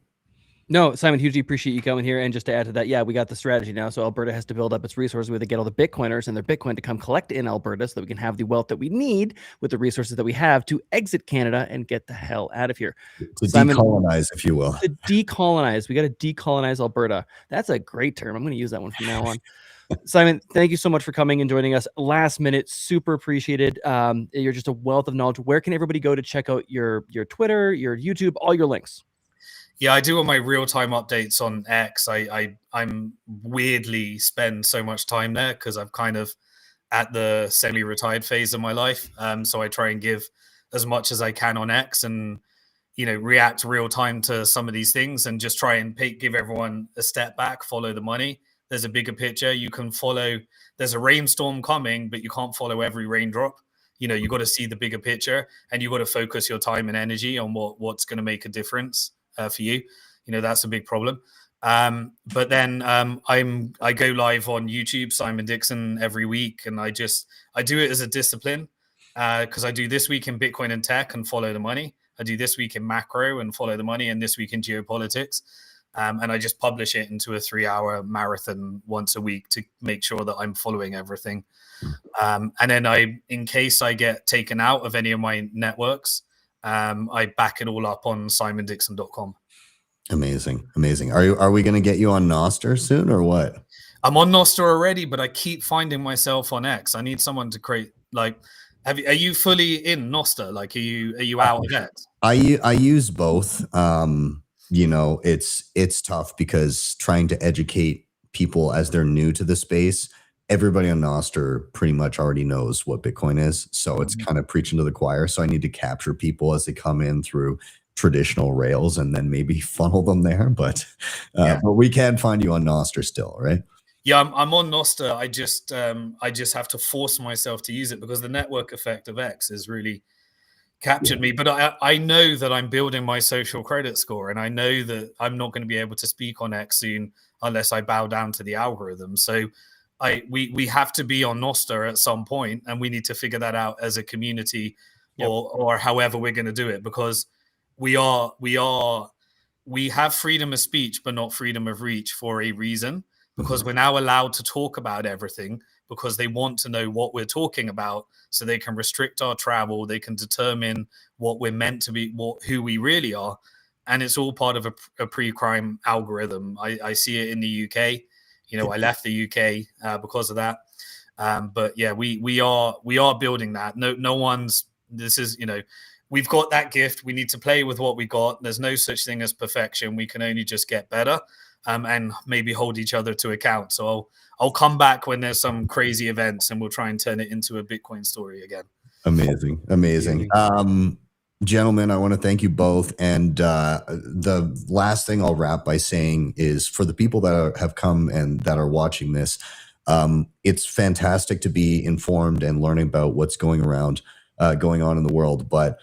No, Simon, hugely appreciate you coming here. And just to add to that, yeah, we got the strategy now. So Alberta has to build up its resources where they get all the Bitcoiners and their Bitcoin to come collect in Alberta so that we can have the wealth that we need with the resources that we have to exit Canada and get the hell out of here. To Simon, decolonize, if you will. To decolonize. We got to decolonize Alberta. That's a great term. I'm going to use that one from now on. Simon, thank you so much for coming and joining us last minute. Super appreciated. You're just a wealth of knowledge. Where can everybody go to check out your Twitter, your YouTube, all your links? Yeah, I do all my real-time updates on X. I'm weirdly spend so much time there because I'm kind of at the semi-retired phase of my life. So I try and give as much as I can on X and, react real time to some of these things and just try and give everyone a step back, follow the money. There's a bigger picture. You can follow, there's a rainstorm coming, but you can't follow every raindrop. You got to see the bigger picture, and you got to focus your time and energy on what's going to make a difference for you. That's a big problem. But then I go live on YouTube, Simon Dixon, every week, and I do it as a discipline because I do this week in Bitcoin and tech and follow the money. I do this week in macro and follow the money, and this week in geopolitics. And I just publish it into a 3-hour marathon once a week to make sure that I'm following everything. And then in case I get taken out of any of my networks, I back it all up on simondixon.com. Amazing. Are we going to get you on Nostr soon or what? I'm on Nostr already, but I keep finding myself on X. I need someone to create Like, are you fully in Nostr? Like, are you out of X? I use both. It's tough because trying to educate people as they're new to the space, everybody on Nostr pretty much already knows what Bitcoin is. So it's kind of preaching to the choir. So I need to capture people as they come in through traditional rails and then maybe funnel them there. But we can find you on Nostr still, right? Yeah, I'm on Nostr. I just have to force myself to use it because the network effect of X has really captured me. But I know that I'm building my social credit score, and I know that I'm not going to be able to speak on X soon unless I bow down to the algorithm. So we have to be on Nostr at some point, and we need to figure that out as a community, or however we're going to do it, because we have freedom of speech, but not freedom of reach for a reason. Because we're now allowed to talk about everything because they want to know what we're talking about, so they can restrict our travel. They can determine what we're meant to be, who we really are. And it's all part of a pre-crime algorithm. I see it in the UK. I left the UK because of that. But yeah, we are building that. We've got that gift. We need to play with what we got. There's no such thing as perfection. We can only just get better. And maybe hold each other to account. So I'll come back when there's some crazy events, and we'll try and turn it into a Bitcoin story again. Amazing. Gentlemen, I want to thank you both. And the last thing I'll wrap by saying is, for the people that have come and that are watching this, it's fantastic to be informed and learning about what's going on in the world. But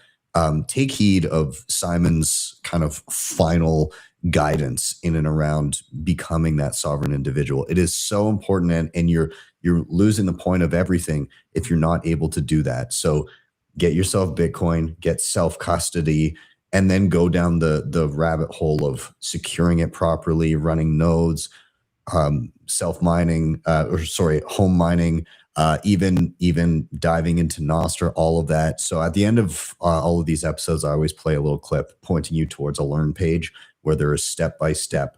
take heed of Simon's kind of final guidance in and around becoming that sovereign individual. It is so important, and you're losing the point of everything if you're not able to do that. So get yourself Bitcoin, get self-custody, and then go down the rabbit hole of securing it properly, running nodes, self-mining, home mining, even diving into Nostr, all of that. So at the end of all of these episodes, I always play a little clip pointing you towards a learn page where there is step-by-step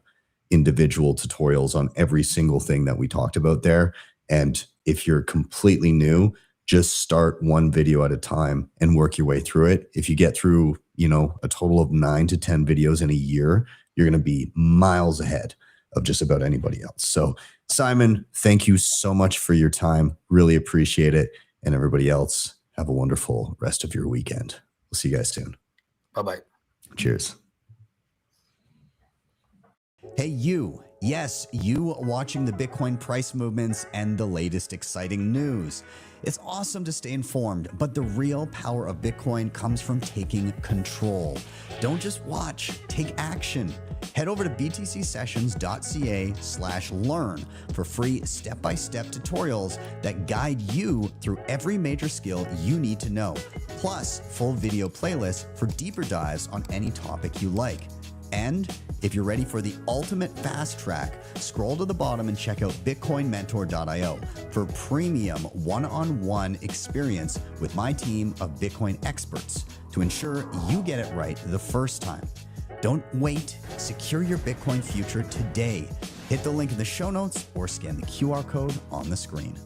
individual tutorials on every single thing that we talked about there. And if you're completely new, just start one video at a time and work your way through it. If you get through, a total of 9 to 10 videos in a year, you're going to be miles ahead of just about anybody else. So Simon, thank you so much for your time. Really appreciate it. And everybody else, have a wonderful rest of your weekend. We'll see you guys soon. Bye-bye. Cheers. Hey, you. Yes, you watching the Bitcoin price movements and the latest exciting news. It's awesome to stay informed, but the real power of Bitcoin comes from taking control. Don't just watch, take action. Head over to btcsessions.ca/learn for free step-by-step tutorials that guide you through every major skill you need to know, plus full video playlists for deeper dives on any topic you like. And if you're ready for the ultimate fast track, scroll to the bottom and check out bitcoinmentor.io for premium one-on-one experience with my team of Bitcoin experts to ensure you get it right the first time. Don't wait. Secure your Bitcoin future today. Hit the link in the show notes or scan the QR code on the screen.